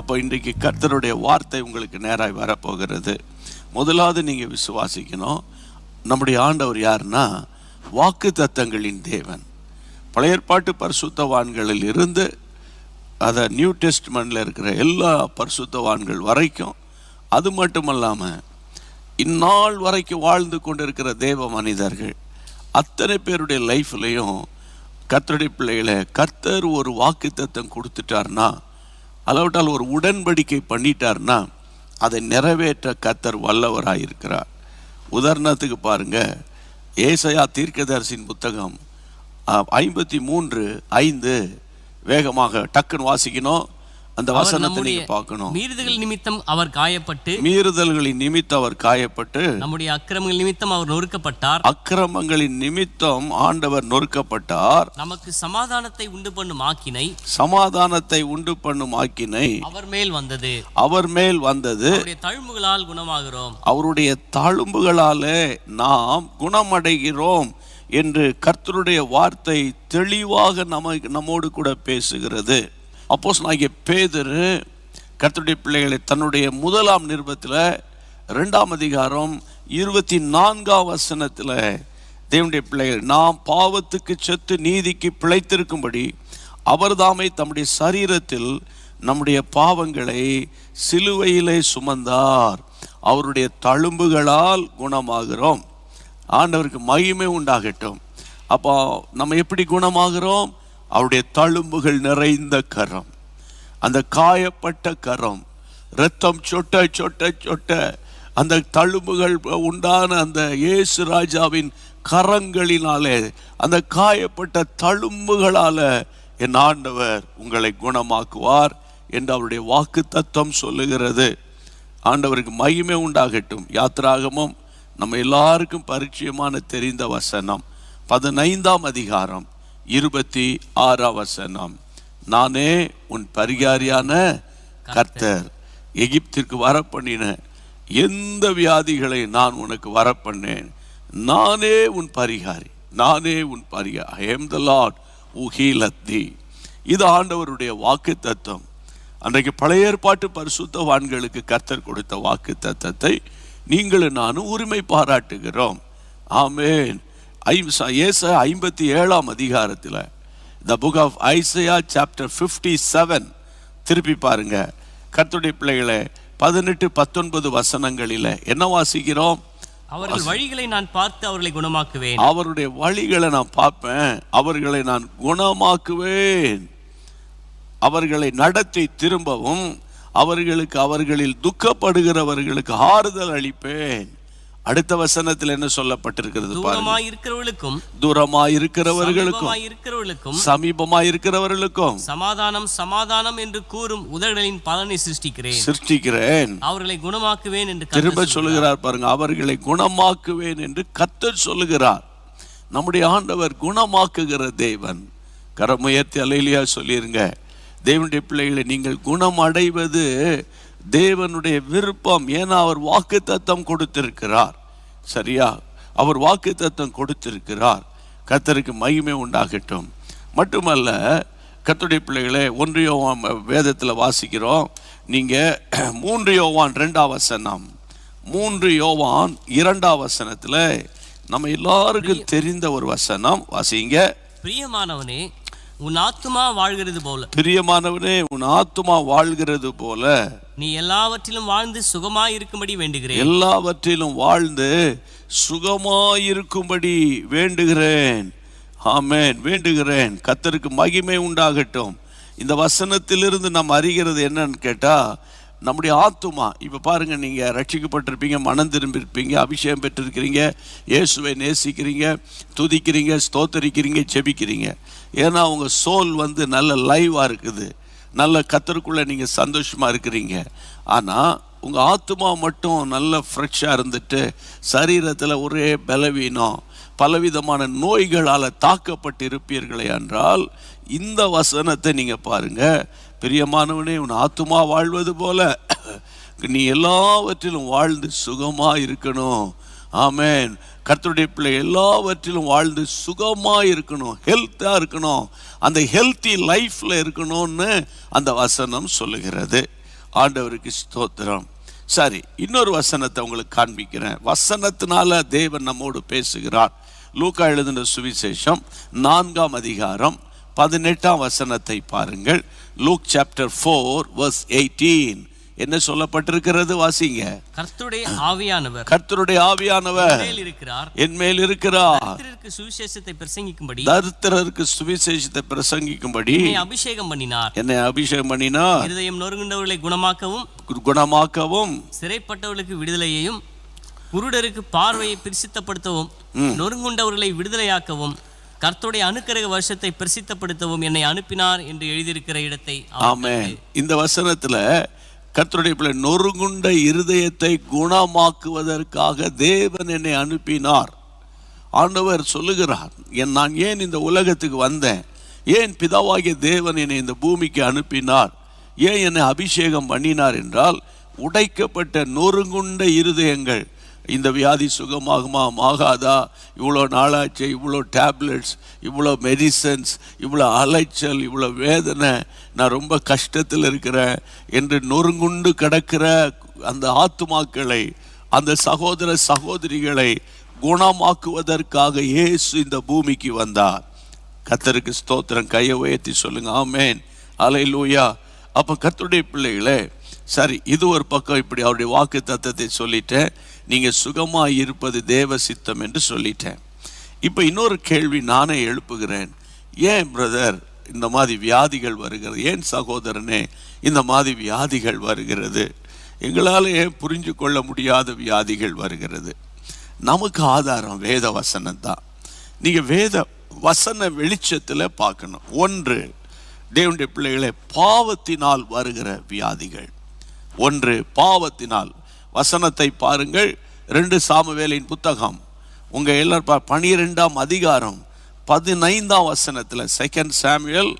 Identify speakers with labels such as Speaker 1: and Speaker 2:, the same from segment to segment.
Speaker 1: அப்போ இன்றைக்கு கர்த்தருடைய வார்த்தை உங்களுக்கு நேராய் வரப்போகிறது. முதலாவது நீங்கள் விசுவாசிக்கணும், நம்முடைய ஆண்டவர் யாருன்னா வாக்கு தத்தங்களின் தேவன். பழைய ஏற்பாட்டு பரிசுத்தவான்களில் இருந்து அதை நியூ டெஸ்ட்மெண்ட்டில் இருக்கிற எல்லா பரிசுத்தவான்கள் வரைக்கும், அது மட்டுமல்லாமல் இந்நாள் வரைக்கும் வாழ்ந்து கொண்டிருக்கிற தேவ மனிதர்கள் அத்தனை பேருடைய லைஃப்லையும் கர்த்தருடைய பிள்ளைகளை கர்த்தர் ஒரு வாக்கு தத்தம் கொடுத்துட்டார்னா, அல்லாவிட்டால் ஒரு உடன்படிக்கை பண்ணிட்டார்னா அதை நிறைவேற்ற கர்த்தர் வல்லவராயிருக்கிறார். உதாரணத்துக்கு பாருங்க, ஏசாயா தீர்க்கதரிசியின் புத்தகம் 53:5 வேகமாக டக்குன்னு வாசிக்கணும். அந்த வசனத்தை நீங்க பார்க்கணும்.
Speaker 2: மீறுதல்களின் நிமித்தம் அவர் காயப்பட்டு,
Speaker 1: மீறுதல்களின் நிமித்தம் அவர் காயப்பட்டு,
Speaker 2: நம்முடைய அக்கிரமங்களின் நிமித்தம் அவர் நொறுக்கப்பட்டார்.
Speaker 1: அக்கிரமங்களின் நிமித்தம் ஆண்டவர் நொறுக்கப்பட்டார்.
Speaker 2: நமக்கு சமாதானத்தை உண்டு பண்ணும் ஆக்கினை,
Speaker 1: சமாதானத்தை உண்டு பண்ணும் ஆக்கினை
Speaker 2: அவர் மேல் வந்தது.
Speaker 1: அவர் மேல் வந்தது.
Speaker 2: அவருடைய தழும்புகளால் குணமாகிறோம்.
Speaker 1: அவருடைய தழும்புகளாலே நாம் குணமடைகிறோம் என்று கர்த்தருடைய வார்த்தை தெளிவாக நம்மோடு கூட பேசுகிறது. அப்போஸ்தலனாகிய பேதுரு கர்த்தருடைய பிள்ளைகளை தன்னுடைய முதலாம் நிருபத்தில் 2ஆம் அதிகாரம் 24ஆம் வசனத்தில் தேவனுடைய பிள்ளைகள் நாம் பாவத்துக்கு செத்து நீதிக்கு பிழைத்திருக்கும்படி அவர்தாமே தம்முடைய சரீரத்தில் நம்முடைய பாவங்களை சிலுவையிலே சுமந்தார், அவருடைய தழும்புகளால் குணமாகிறோம். ஆண்டவருக்கு மகிமை உண்டாகட்டும். அப்போ நம்ம எப்படி குணமாகிறோம்? அவருடைய தழும்புகள் நிறைந்த கரம், அந்த காயப்பட்ட கரம், இரத்தம் சொட்ட சொட்ட சொட்ட அந்த தழும்புகள் உண்டான அந்த இயேசு ராஜாவின் கரங்களினாலே, அந்த காயப்பட்ட தழும்புகளால என் ஆண்டவர் உங்களை குணமாக்குவார் என்று அவருடைய வாக்கு தத்தம் சொல்லுகிறது. ஆண்டவருக்கு மகிமை உண்டாகட்டும். யாத்திராகமம் நம்ம எல்லாருக்கும் பரிச்சயமான தெரிந்த வசனம் 15ஆம் அதிகாரம் 26ஆம் வசனம். நானே உன் பரிகாரியான கர்த்தர், எகிப்திற்கு வரப்பண்ணின எந்த வியாதிகளை நான் உனக்கு வரப்பண்ணேன், நானே உன் பரிகாரி, நானே உன் பரிகாரி. I am the Lord who healeth thee. இது ஆண்டவருடைய வாக்கு தத்தம். அன்றைக்கு பழைய ஏற்பாட்டு பரிசுத்தவான்களுக்கு கர்த்தர் கொடுத்த வாக்கு தத்தத்தை நீங்களும் நானும் உரிமை பாராட்டுகிறோம். ஆமென். ஏசாயா 57ஆம் அதிகாரத்தில், the book of Isaiah chapter 57 திருப்பி பாருங்க. கர்த்தருடைய பிள்ளைகளை 18-19 வசனங்களில் என்ன வாசிக்கிறோம்?
Speaker 2: அவர்கள் வழிகளை நான் பார்த்து அவர்களை குணமாக்குவேன்.
Speaker 1: அவருடைய வழிகளை நான் பார்ப்பேன், அவர்களை நான் குணமாக்குவேன். அவர்களை நடத்தி திரும்பவும் அவர்களுக்கு அவர்களில் துக்கப்படுகிறவர்களுக்கு ஆறுதல் அளிப்பேன். அடுத்த வசனத்தில் என்ன சொல்லப்பட்டிருக்கிறது? தூரமாய் இருக்கிறவர்களுக்கும் சமீபமாய் இருக்கிறவர்களுக்கும்
Speaker 2: சமாதானம் சமாதானம் என்று கூறும் உதடுகளின் பலனை
Speaker 1: சிருஷ்டிக்கிறேன்,
Speaker 2: அவர்களை குணமாக்குவேன் என்று
Speaker 1: திரும்ப சொல்லுகிறார். பாருங்க, அவர்களை குணமாக்குவேன் என்று கர்த்தர் சொல்லுகிறார். நம்முடைய ஆண்டவர் குணமாக்குகிற தேவன். கரமுயர்த்தி அல்லேலூயா சொல்லிருங்க. தேவனுடைய பிள்ளைகளை, நீங்கள் குணம் அடைவது தேவனுடைய விருப்பம். ஏன்னா அவர் வாக்கு தத்தம் கொடுத்திருக்கிறார். சரியா? அவர் வாக்கு தத்தம் கொடுத்திருக்கிறார். கர்த்தருக்கு மகிமை உண்டாகட்டும். மட்டுமல்ல, கர்த்தருடைய பிள்ளைகளே, 1 யோவான் வேதத்தில் வாசிக்கிறோம். நீங்க 3 யோவான் 2ஆம் வசனம், 3 யோவான் 2ஆம் வசனத்தில் நம்ம எல்லாருக்கும் தெரிந்த ஒரு வசனம் வாசிங்க.
Speaker 2: பிரியமானவனே, உன் ஆத்துமா வாழ்கிறது போல,
Speaker 1: பிரியமானவனே உன் ஆத்துமா வாழ்கிறது போல
Speaker 2: நீ எல்லாவற்றிலும் வாழ்ந்து சுகமாய் இருக்கும்படி வேண்டுகிறேன்.
Speaker 1: எல்லாவற்றிலும் வாழ்ந்து சுகமாய் இருக்கும்படி வேண்டுகிறேன். ஆமென், வேண்டுகிறேன். கர்த்தருக்கு மகிமை உண்டாகட்டும். இந்த வசனத்திலிருந்து நாம் அறிகிறது என்னன்னு கேட்டா, நம்முடைய ஆத்துமா, இப்போ பாருங்க, நீங்கள் ரட்சிக்கப்பட்டிருப்பீங்க, மனம் திரும்பியிருப்பீங்க, அபிஷேகம் பெற்றிருக்கிறீங்க, இயேசுவை நேசிக்கிறீங்க, துதிக்கிறீங்க, ஸ்தோத்தரிக்கிறீங்க, ஜெபிக்கிறீங்க. ஏன்னா உங்கள் சோல் நல்ல லைவாக இருக்குது, நல்ல கர்த்தருக்குள்ளே நீங்கள் சந்தோஷமாக இருக்கிறீங்க. ஆனால் உங்கள் ஆத்துமா மட்டும் நல்ல ஃப்ரெஷ்ஷாக இருந்துட்டு சரீரத்தில் ஒரே பலவீனம், பலவிதமான நோய்களால் தாக்கப்பட்டு இருப்பீர்களே என்றால், இந்த வசனத்தை நீங்கள் பாருங்கள். பிரியமானவனே, உன் ஆத்துமா வாழ்வது போல நீ எல்லாவற்றிலும் வாழ்ந்து சுகமாக இருக்கணும். ஆமென். கர்த்தருடைய பிள்ளை எல்லாவற்றிலும் வாழ்ந்து சுகமாக இருக்கணும், ஹெல்த்தாக இருக்கணும், அந்த ஹெல்த்தி லைஃப்பில் இருக்கணும்னு அந்த வசனம் சொல்லுகிறது. ஆண்டவருக்கு ஸ்தோத்திரம். சரி, இன்னொரு வசனத்தை உங்களுக்கு காண்பிக்கிறேன். வசனத்தினால தேவன் நம்மோடு பேசுகிறார். லூக்கா எழுதின சுவிசேஷம் 4ஆம் அதிகாரம் 18ஆம் வசனத்தை பாருங்கள். லூக் சாப்டர் 4 verse 18 என்ன சொல்லப்பட்டிருக்கிறது? வாசிங்க.
Speaker 2: கர்த்தருடைய ஆவியானவர்
Speaker 1: என் மேல் இருக்கிறார்.
Speaker 2: தரித்திரருக்கு சுவிசேஷத்தை பிரசங்கிக்கும்படி என்னை அபிஷேகம் பண்ணினார். இருதயம் நொறுங்குண்டவர்களை குணமாக்கவும் சிறைப்பட்டவர்களுக்கு விடுதலையையும் குருடருக்கு பார்வையை பிரசித்தப்படுத்தவும் நொறுங்குண்டவர்களை விடுதலையாக்கவும் கர்த்தருடைய அனுக்கிரக வருஷத்தை பிரசித்தப்படுத்தவும் என்னை அனுப்பினார் என்று எழுதியிருக்கிற இடத்தை.
Speaker 1: ஆமென். இந்த வசனத்துல கர்த்தருடைய பிள்ளை நொறுங்குண்ட இருதயத்தை குணமாக்குவதற்காக தேவன் என்னை அனுப்பினார். ஆண்டவர் சொல்லுகிறார், நான் ஏன் இந்த உலகத்துக்கு வந்தேன், ஏன் பிதாவாகிய தேவன் என்னை இந்த பூமிக்கு அனுப்பினார், ஏன் என்னை அபிஷேகம் பண்ணினார் என்றால், உடைக்கப்பட்ட நொறுங்குண்ட இருதயங்கள், இந்த வியாதி சுகமாகுமா ஆகாதா, இவ்வளோ நாளாச்சு, இவ்வளோ டேப்லெட்ஸ், இவ்வளோ மெடிசன்ஸ், இவ்வளோ அலைச்சல், இவ்வளோ வேதனை, நான் ரொம்ப கஷ்டத்தில் இருக்கிறேன் என்று நொறுங்குண்டு கிடக்கிற அந்த ஆத்துமாக்களை, அந்த சகோதர சகோதரிகளை குணமாக்குவதற்காக இயேசு இந்த பூமிக்கு வந்தார். கர்த்தருக்கு ஸ்தோத்திரம். கையை உயர்த்தி சொல்லுங்க ஆமென், அல்லேலூயா. அப்போ கர்த்தருடைய பிள்ளைகளே, சரி, இது ஒரு பக்கம். இப்படி அவருடைய வாக்கு தத்தத்தை சொல்லிட்டேன். நீங்கள் சுகமாக இருப்பது தேவ சித்தம் என்று சொல்லிட்டேன். இப்போ இன்னொரு கேள்வி நானே எழுப்புகிறேன். ஏன் பிரதர் இந்த மாதிரி வியாதிகள் வருகிறது, ஏன் சகோதரனே இந்த மாதிரி வியாதிகள் வருகிறது, எங்களால் ஏன் புரிஞ்சு கொள்ள முடியாத வியாதிகள் வருகிறது? நமக்கு ஆதாரம் வேத வசனம் தான். நீங்கள் வேத வசன வெளிச்சத்தில் பார்க்கணும். ஒன்று, தேவனுடைய பிள்ளைகளே, பாவத்தினால் வருகிற வியாதிகள். ஒன்று பாவத்தினால். வசனத்தை பாருங்கள். 2 சாமுவேலின் புத்தகம் உங்கள் எல்லாரும் 12ஆம் அதிகாரம் 15ஆம் வசனத்தில் 2 சாமுவேல்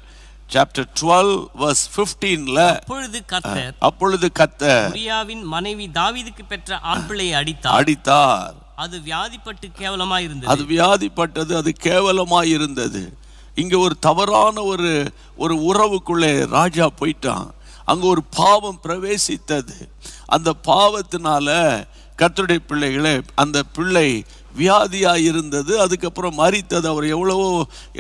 Speaker 1: chapter 12 verse 15ல அப்பொழுது கர்த்தர்
Speaker 2: உரியாவின் மனைவி தாவீதுக்கு பெற்ற ஆண் பிள்ளையை அடித்தார். அது வியாதிப்பட்டு கேவலமாய் இருந்தது.
Speaker 1: அது கேவலமாய் இருந்தது. இங்க ஒரு தவறான ஒரு உறவுக்குள்ளே ராஜா போயிட்டான். அங்க ஒரு பாவம் பிரவேசித்தது. அந்த பாவத்தினால கர்த்தருடைய பிள்ளைகளே, அந்த பிள்ளை வியாதியாக இருந்தது. அதுக்கப்புறம் மரித்தது. அவர் எவ்வளவோ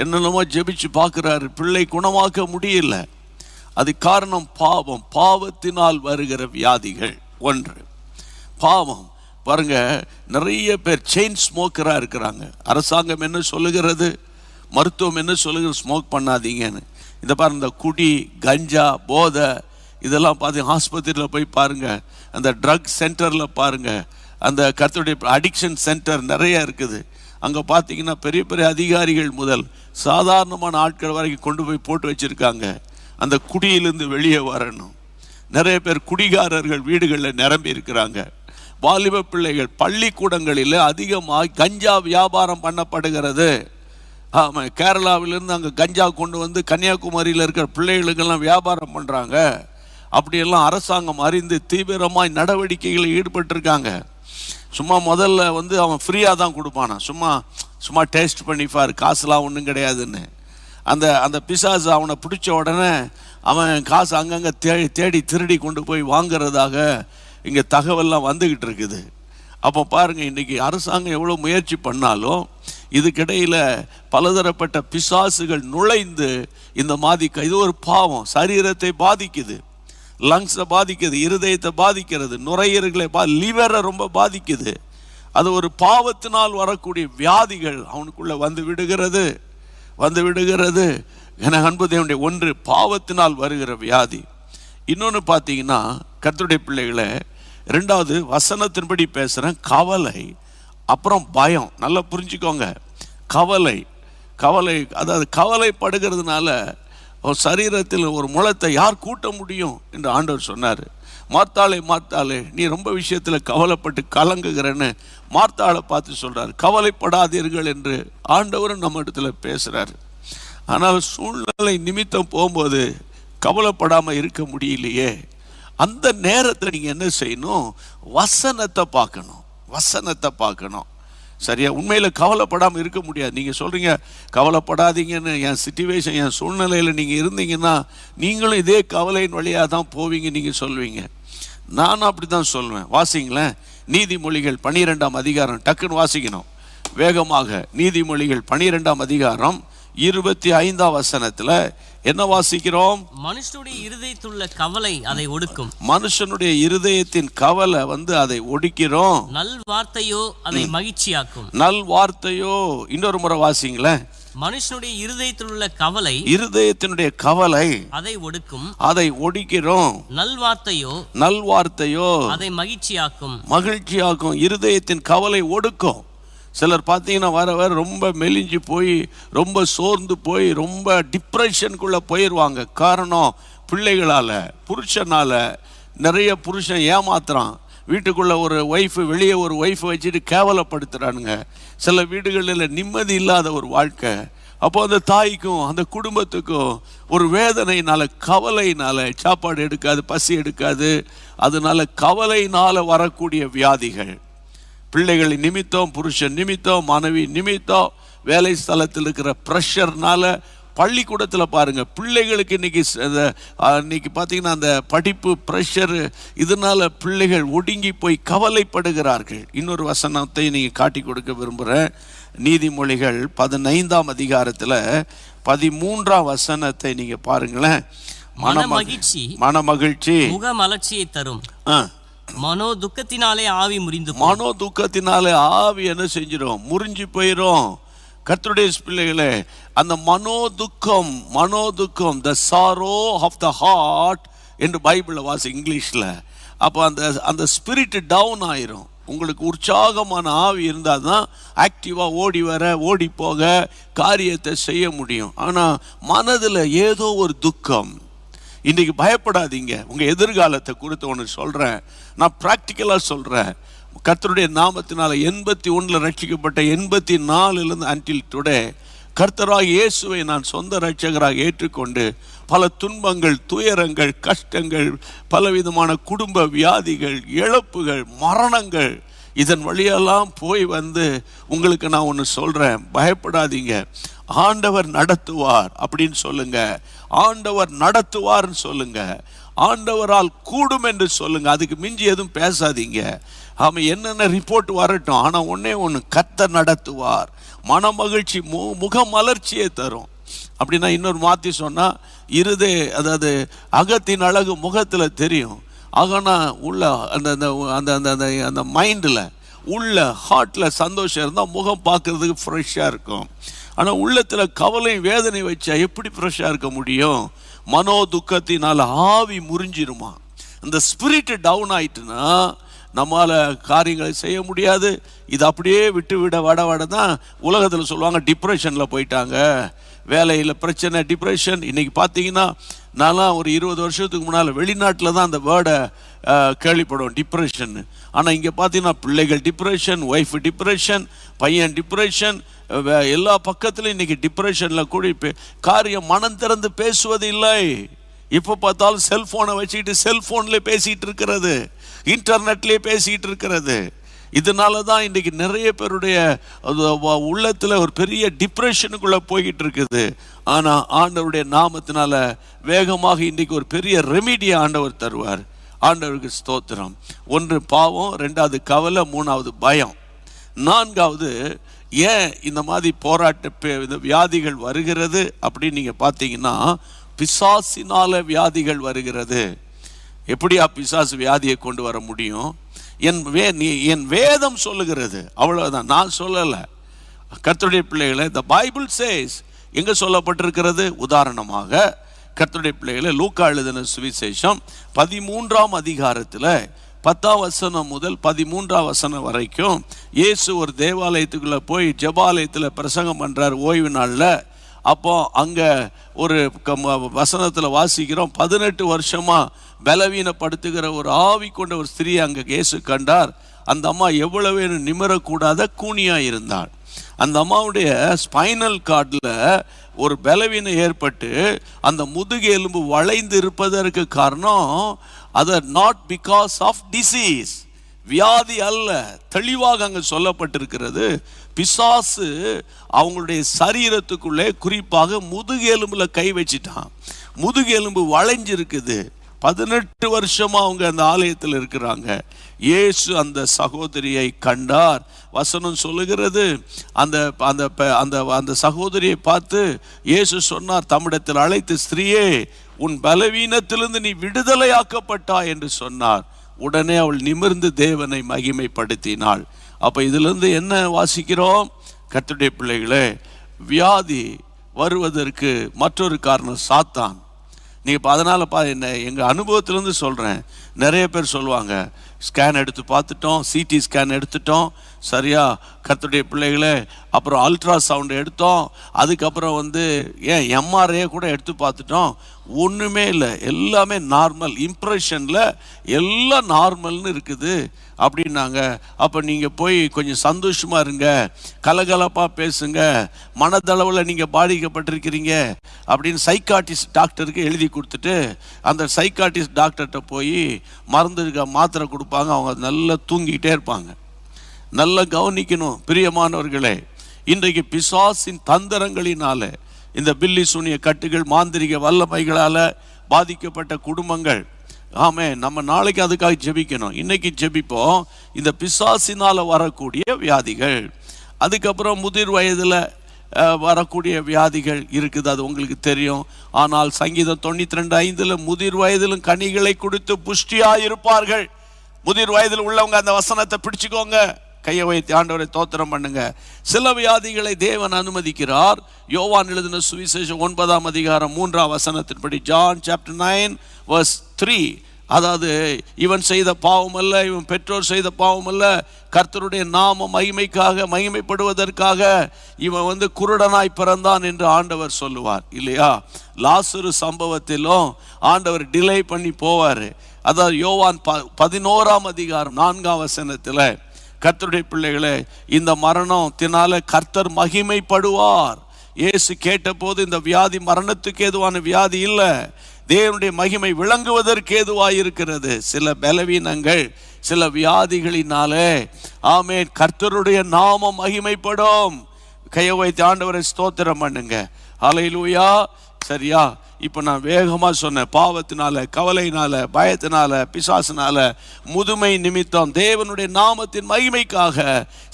Speaker 1: என்னென்னமோ ஜெபிச்சு பார்க்குறாரு, பிள்ளை குணமாக்க முடியல. அது காரணம் பாவம். பாவத்தினால் வருகிற வியாதிகள். ஒன்று பாவம். பாருங்க, நிறைய பேர் செயின் ஸ்மோக்கராக இருக்கிறாங்க. அரசாங்கம் என்ன சொல்லுகிறது, மருத்துவம் என்ன சொல்லுகிறது, ஸ்மோக் பண்ணாதீங்கன்னு. இந்த பாருங்க, இந்த குடி, கஞ்சா, போதை, இதெல்லாம் பார்த்து ஆஸ்பத்திரியில் போய் பாருங்கள், அந்த ட்ரக் சென்டரில் பாருங்கள், அந்த கர்த்தருடைய அடிக்ஷன் சென்டர் நிறைய இருக்குது. அங்கே பார்த்தீங்கன்னா பெரிய பெரிய அதிகாரிகள் முதல் சாதாரணமான ஆட்கள் வரைக்கும் கொண்டு போய் போட்டு வச்சுருக்காங்க. அந்த குடியிலிருந்து வெளியே வரணும். நிறைய பேர் குடிகாரர்கள் வீடுகளில் நிரம்பி இருக்கிறாங்க. வாலிப பிள்ளைகள் பள்ளிக்கூடங்களில் அதிகமாக கஞ்சா வியாபாரம் பண்ணப்படுகிறது. ஆமாம், கேரளாவிலேருந்து அங்கே கஞ்சா கொண்டு வந்து கன்னியாகுமரியில் இருக்கிற பிள்ளைகளுக்கெல்லாம் வியாபாரம் பண்ணுறாங்க. அப்படியெல்லாம் அரசாங்கம் அறிந்து தீவிரமாய் நடவடிக்கைகளில் ஈடுபட்டிருக்காங்க. சும்மா முதல்ல அவன் ஃப்ரீயாக தான் கொடுப்பானா, சும்மா டேஸ்ட் பண்ணிப்பார், காசுலாம் ஒன்றும் கிடையாதுன்னு. அந்த பிசாசு அவனை பிடிச்ச உடனே அவன் காசு அங்கங்கே தேடி திருடி கொண்டு போய் வாங்கிறதாக இங்கே தகவல்லாம் வந்துக்கிட்டு இருக்குது. அப்போ பாருங்கள், இன்றைக்கி அரசாங்கம் எவ்வளோ முயற்சி பண்ணாலும் இதுக்கிடையில் பலதரப்பட்ட பிசாசுகள் நுழைந்து இந்த மாதிரி இது ஒரு பாவம். சரீரத்தை பாதிக்குது, லங்ஸை பாதிக்குது, இருதயத்தை பாதிக்கிறது, நுரையீரல்களை லிவரை ரொம்ப பாதிக்குது. அது ஒரு பாவத்தினால் வரக்கூடிய வியாதிகள் அவனுக்குள்ளே வந்து விடுகிறது. என அன்பு தேவனுடைய, ஒன்று பாவத்தினால் வருகிற வியாதி. இன்னொன்று பார்த்தீங்கன்னா கர்த்தருடைய பிள்ளைகளை, ரெண்டாவது வசனத்தின்படி பேசுகிறேன், கவலை, அப்புறம் பயம். நல்லா புரிஞ்சுக்கோங்க. கவலை, அதாவது கவலைப்படுகிறதுனால சரீரத்தில் ஒரு முளத்தை யார் கூட்ட முடியும் என்று ஆண்டவர் சொன்னார். மார்த்தாளே நீ ரொம்ப விஷயத்தில் கவலைப்பட்டு கலங்குகிறன்னு மார்த்தாளை பார்த்து சொல்கிறார். கவலைப்படாதீர்கள் என்று ஆண்டவரும் நம்ம இடத்துல பேசுகிறார். ஆனால் சூழ்நிலை நிமித்தம் போகும்போது கவலைப்படாமல் இருக்க முடியலையே. அந்த நேரத்தில் நீங்கள் என்ன செய்யணும், வசனத்தை பார்க்கணும். சரியா? உண்மையில் கவலைப்படாமல் இருக்க முடியாது. நீங்கள் சொல்கிறீங்க கவலைப்படாதீங்கன்னு. என் சிச்சுவேஷன், என் சூழ்நிலையில் நீங்கள் இருந்தீங்கன்னா நீங்களும் இதே கவலையின் வழியாக தான் போவீங்க நீங்கள் சொல்வீங்க. நானும் அப்படி தான் சொல்லுவேன். வாசிங்களேன், நீதிமொழிகள் 12ஆம் அதிகாரம், டக்குன்னு வாசிக்கணும் வேகமாக. நீதிமொழிகள் 12ஆம் அதிகாரம் 25ஆம் வசனத்துல என்ன வாசிக்கிறோம்?
Speaker 2: மனுஷனுடைய இருதயத்துள்ள கவலை அதை ஒடுக்கும்.
Speaker 1: மனுஷனுடைய இருதயத்தின் கவலை அதை ஒடுக்கிறோம்.
Speaker 2: நல் வார்த்தையோ அதை மகிழ்ச்சியாக்கும்.
Speaker 1: நல் வார்த்தையோ, இன்னொரு முறை வாசிங்களேன்.
Speaker 2: மனுஷனுடைய இருதயத்திலுள்ள கவலை,
Speaker 1: இருதயத்தினுடைய கவலை
Speaker 2: அதை ஒடுக்கும்.
Speaker 1: அதை ஒடுக்கிறோம்.
Speaker 2: நல்வார்த்தையோ,
Speaker 1: நல்வார்த்தையோ அதை
Speaker 2: மகிழ்ச்சியாக்கும்.
Speaker 1: மகிழ்ச்சியாக்கும். இருதயத்தின் கவலை ஒடுக்கும். சிலர் பார்த்தீங்கன்னா வர வர ரொம்ப மெலிஞ்சு போய், ரொம்ப சோர்ந்து போய், ரொம்ப டிப்ரெஷனுக்குள்ளே போயிடுவாங்க. காரணம், பிள்ளைகளால், புருஷனால். நிறைய புருஷன் ஏமாத்துறான். வீட்டுக்குள்ளே ஒரு ஒய்ஃபு, வெளியே ஒரு ஒய்ஃபை வச்சுட்டு கேவலப்படுத்துகிறானுங்க. சில வீடுகளில் நிம்மதி இல்லாத ஒரு வாழ்க்கை. அப்போ அந்த தாய்க்கும் அந்த குடும்பத்துக்கும் ஒரு வேதனையினால், கவலையினால் சாப்பாடு எடுக்காது, பசி எடுக்காது. அதனால கவலையினால் வரக்கூடிய வியாதிகள், பிள்ளைகள் நிமித்தம், புருஷன் நிமித்தம், மனைவி நிமித்தம், வேலை ஸ்தலத்தில் இருக்கிற ப்ரெஷர்னால, பள்ளிக்கூடத்தில் பாருங்கள் பிள்ளைகளுக்கு இன்னைக்கு பார்த்தீங்கன்னா அந்த படிப்பு ப்ரெஷரு, இதனால பிள்ளைகள் ஒடுங்கி போய் கவலைப்படுகிறார்கள். இன்னொரு வசனத்தை நீங்கள் காட்டி கொடுக்க விரும்புகிறேன். நீதிமொழிகள் 15ஆம் அதிகாரத்தில் 13ஆம் வசனத்தை நீங்கள் பாருங்களேன்.
Speaker 2: மனமகிழ்ச்சி
Speaker 1: மனமகிழ்ச்சி
Speaker 2: முகமலர்ச்சியை தரும். மனோ துக்கத்தினாலே ஆவி முறிந்து,
Speaker 1: மனோ துக்கத்தினாலே ஆவி என்ன செஞ்சிடும்? முறிஞ்சு போயிடும். கர்த்தருடைய பிள்ளைகளே, அந்த மனோதுக்கம், the sorrow of the heart என்று பைபிளில் வாசி, இங்கிலீஷில். அப்போ அந்த ஸ்பிரிட் டவுன் ஆயிரும். உங்களுக்கு உற்சாகமான ஆவி இருந்தால் தான் ஆக்டிவாக ஓடி வர, ஓடி போக, காரியத்தை செய்ய முடியும். ஆனால் மனதில் ஏதோ ஒரு துக்கம். இன்றைக்கி பயப்படாதீங்க. உங்கள் எதிர்காலத்தை குறித்து ஒன்று சொல்கிறேன், நான் ப்ராக்டிக்கலாக சொல்கிறேன். கர்த்தருடைய நாமத்தினால் 81 ரட்சிக்கப்பட்ட 84 அன்டில் டுடே கர்த்தராக இயேசுவை நான் சொந்த ரட்சகராக ஏற்றுக்கொண்டு பல துன்பங்கள், துயரங்கள், கஷ்டங்கள், பலவிதமான குடும்ப வியாதிகள், இழப்புகள், மரணங்கள், இதன் வழியெல்லாம் போய் உங்களுக்கு நான் ஒன்று சொல்கிறேன், பயப்படாதீங்க. ஆண்டவர் நடத்துவார் அப்படின்னு சொல்லுங்க. ஆண்டவர் நடத்துவார்னு சொல்லுங்க. ஆண்டவரால் கூடும் என்று சொல்லுங்க. அதுக்கு மிஞ்சி எதுவும் பேசாதீங்க. ஆமாம், என்னென்ன ரிப்போர்ட் வரட்டும். ஆனால் ஒன்று, கர்த்தர் நடத்துவார். மனமகிழ்ச்சி முகமலர்ச்சியை தரும். அப்படின்னா இன்னொரு மாற்றி சொன்னால், அதாவது அகத்தின் அழகு முகத்தில் தெரியும். ஆகனா உள்ள அந்த மைண்டில், உள்ள ஹார்ட்டில் சந்தோஷம் இருந்தால் முகம் பார்க்கறதுக்கு ஃப்ரெஷ்ஷாக இருக்கும். ஆனால் உள்ளத்தில் கவலை, வேதனை வச்சா எப்படி ஃப்ரெஷ்ஷாக இருக்க முடியும்? மனோ துக்கத்தினால் ஆவி முறிஞ்சிருமா. அந்த ஸ்பிரிட் டவுன் ஆயிட்டுன்னா நம்மால் காரியங்களை செய்ய முடியாது. இது அப்படியே விட்டு வட தான் உலகத்தில் சொல்லுவாங்க டிப்ரெஷனில் போயிட்டாங்க, வேலையில் பிரச்சனை, டிப்ரெஷன். இன்றைக்கி பார்த்தீங்கன்னா, நான்லாம் ஒரு 20 வருஷத்துக்கு முன்னால் வெளிநாட்டில் தான் அந்த வேர்டை கேள்விப்படுவோம், டிப்ரெஷன். ஆனால் இங்கே பார்த்தீங்கன்னா பிள்ளைகள் டிப்ரெஷன், ஒய்ஃப் டிப்ரெஷன், பையன் டிப்ரெஷன், எல்லா பக்கத்துலையும் இன்றைக்கி டிப்ரெஷனில் கூடி காரியம் மனம் திறந்து பேசுவது இல்லை. இப்போ பார்த்தாலும் செல்ஃபோனை வச்சுக்கிட்டு செல்ஃபோன்லேயே பேசிகிட்டு இருக்கிறது, இன்டர்நெட்லேயே பேசிகிட்டு இருக்கிறது. இதனால தான் இன்றைக்கி நிறைய பேருடைய உள்ளத்தில் ஒரு பெரிய டிப்ரெஷனுக்குள்ளே போய்கிட்டு இருக்குது. ஆனால் ஆண்டவருடைய நாமத்தினால வேகமாக இன்றைக்கி ஒரு பெரிய ரெமிடியை ஆண்டவர் தருவார். ஆண்டவருக்கு ஸ்தோத்திரம். 1 பாவம், 2வது கவலை, 3வது பயம், 4வது ஏன் இந்த மாதிரி இந்த வியாதிகள் வருகிறது அப்படின்னு நீங்கள் பார்த்தீங்கன்னா, பிசாசினால வியாதிகள் வருகிறது. எப்படியா பிசாசு வியாதியை கொண்டு வர முடியும்? என் வேதம் சொல்லுகிறது, அவ்வளவுதான், நான் சொல்லலை. கர்த்தருடைய பிள்ளைகளை, the Bible says, எங்கே சொல்லப்பட்டிருக்கிறது? உதாரணமாக கர்த்தருடைய பிள்ளைகளை, லூக்கா எழுதின சுவிசேஷம் 13ஆம் அதிகாரத்தில் 10ஆம் வசனம் முதல் 13ஆம் வசனம் வரைக்கும் இயேசு ஒரு தேவாலயத்துக்குள்ளே போய் ஜெபாலயத்தில் பிரசங்கம் பண்ணுறார் ஓய்வு நாளில். அப்போ அங்கே ஒரு வசனத்தில் வாசிக்கிறோம், 18 வருஷமாக பலவீனப்படுத்துகிற ஒரு ஆவி கொண்ட ஒரு ஸ்திரீ அங்கே இயேசு கண்டார். அந்த அம்மா எவ்வளவு நிமிரக்கூடாத கூனியாக இருந்தாள். அந்த அம்மாவுடைய ஸ்பைனல் கார்டில் ஒரு பலவீனம் ஏற்பட்டு அந்த முதுகு எலும்பு வளைந்து இருப்பதற்கு காரணம், அது நாட் பிகாஸ் ஆஃப் டிசீஸ், வியாதி அல்ல. தெளிவாக அங்க சொல்லப்பட்டிருக்கிறது. பிசாசு அவங்களுடைய சரீரத்துக்குள்ளே குறிப்பாக முதுகெலும்புல கை வச்சிட்டான். முதுகெலும்பு வளைஞ்சிருக்குது. 18 வருஷமா அவங்க அந்த ஆலயத்தில் இருக்கிறாங்க. இயேசு அந்த சகோதரியை கண்டார். வசனம் சொல்லுகிறது, அந்த அந்த அந்த அந்த சகோதரியை பார்த்து இயேசு சொன்னார், தம்மிடத்தில் அழைத்து, ஸ்திரீயே, உன் பலவீனத்திலிருந்து நீ விடுதலையாக்கப்பட்டா என்று சொன்னார். உடனே அவள் நிமிர்ந்து தேவனை மகிமைப்படுத்தினாள். அப்ப இதிலிருந்து என்ன வாசிக்கிறோம்? கர்த்தருடைய பிள்ளைகளே, வியாதி வருவதற்கு மற்றொரு காரணம் சாத்தான். நீங்கள் இப்போ அதனால் என்ன எங்கள் அனுபவத்திலேருந்து சொல்கிறேன். நிறைய பேர் சொல்லுவாங்க, ஸ்கேன் எடுத்து பார்த்துட்டோம், சிடி ஸ்கேன் எடுத்துட்டோம், சரியா கர்த்தருடைய பிள்ளைகளே, அப்புறம் அல்ட்ராசவுண்ட் எடுத்தோம், அதுக்கப்புறம் ஏன் எம்ஆர்ஐ கூட எடுத்து பார்த்துட்டோம், ஒன்றுமே இல்லை, எல்லாமே நார்மல், இம்ப்ரெஷனில் எல்லாம் நார்மல்னு இருக்குது அப்படின்னாங்க. அப்போ நீங்கள் போய் கொஞ்சம் சந்தோஷமாக இருங்க, கலகலப்பாக பேசுங்க, மனதளவில் நீங்கள் பாதிக்கப்பட்டிருக்கிறீங்க அப்படின்னு சைக்காட்டிஸ்ட் டாக்டருக்கு எழுதி கொடுத்துட்டு அந்த சைக்காட்டிஸ்ட் டாக்டர்கிட்ட போய் மாத்திரை கொடுப்பாங்க. அவங்க நல்லா தூங்கிக்கிட்டே இருப்பாங்க. நல்லா கவனிக்கணும் பிரியமானவர்களே. இன்றைக்கு பிசாசின் தந்திரங்களினால, இந்த பில்லி சூனிய கட்டுகள், மாந்திரிக வல்லமைகளால் பாதிக்கப்பட்ட குடும்பங்கள், நம்ம நாளைக்கு அதுக்காக ஜெபிக்கணும். இன்னைக்கு ஜெபிப்போம். இந்த பிசாசினால் வரக்கூடிய வியாதிகள், அதுக்கப்புறம் முதிர் வயதில் வரக்கூடிய வியாதிகள் இருக்குது, அது உங்களுக்கு தெரியும். ஆனால் சங்கீதம் 92:5 முதிர் வயதிலும் கனிகளை கொடுத்து புஷ்டியாக இருப்பார்கள். முதிர் வயதில் உள்ளவங்க அந்த வசனத்தை பிடிச்சுக்கோங்க, கையை வைத்து ஆண்டவரை தோத்திரம் பண்ணுங்க. சில வியாதிகளை தேவன் அனுமதிக்கிறார். யோவான் எழுதின சுவிசேஷம் 9ஆம் அதிகாரம் 3ஆம் வசனத்தின்படி, ஜான் சாப்டர் 9:3, அதாவது இவன் செய்த பாவம் அல்ல, இவன் பெற்றோர் செய்த பாவம் அல்ல, கர்த்தருடைய நாம மகிமைப்படுவதற்காக இவன் குருடனாய் பிறந்தான் என்று ஆண்டவர் சொல்லுவார் இல்லையா? லாசரு சம்பவத்திலும் ஆண்டவர் டிலே பண்ணி போவார். அதாவது யோவான் 11ஆம் அதிகாரம் 4ஆம் வசனத்தில், கர்த்தருடைய பிள்ளைகளே, இந்த மரணத்தினால கர்த்தர் மகிமைப்படுவார். இயேசு கேட்ட போது இந்த வியாதி மரணத்துக்கு ஏதுவான வியாதி இல்லை, தேவனுடைய மகிமை விளங்குவதற்கு ஏதுவாய் இருக்கிறது. சில பலவீனங்கள், சில வியாதிகளினாலே ஆமென் கர்த்தருடைய நாமம் மகிமைப்படும். கையை வைத்து ஆண்டவரை ஸ்தோத்திரம் பண்ணுங்க. ஹல்லேலூயா. சரியா? இப்போ நான் வேகமாக சொன்னேன். பாவத்தினால, கவலையினால, பயத்தினால, பிசாசினால, முதுமை நிமித்தம் தேவனுடைய நாமத்தின் மகிமைக்காக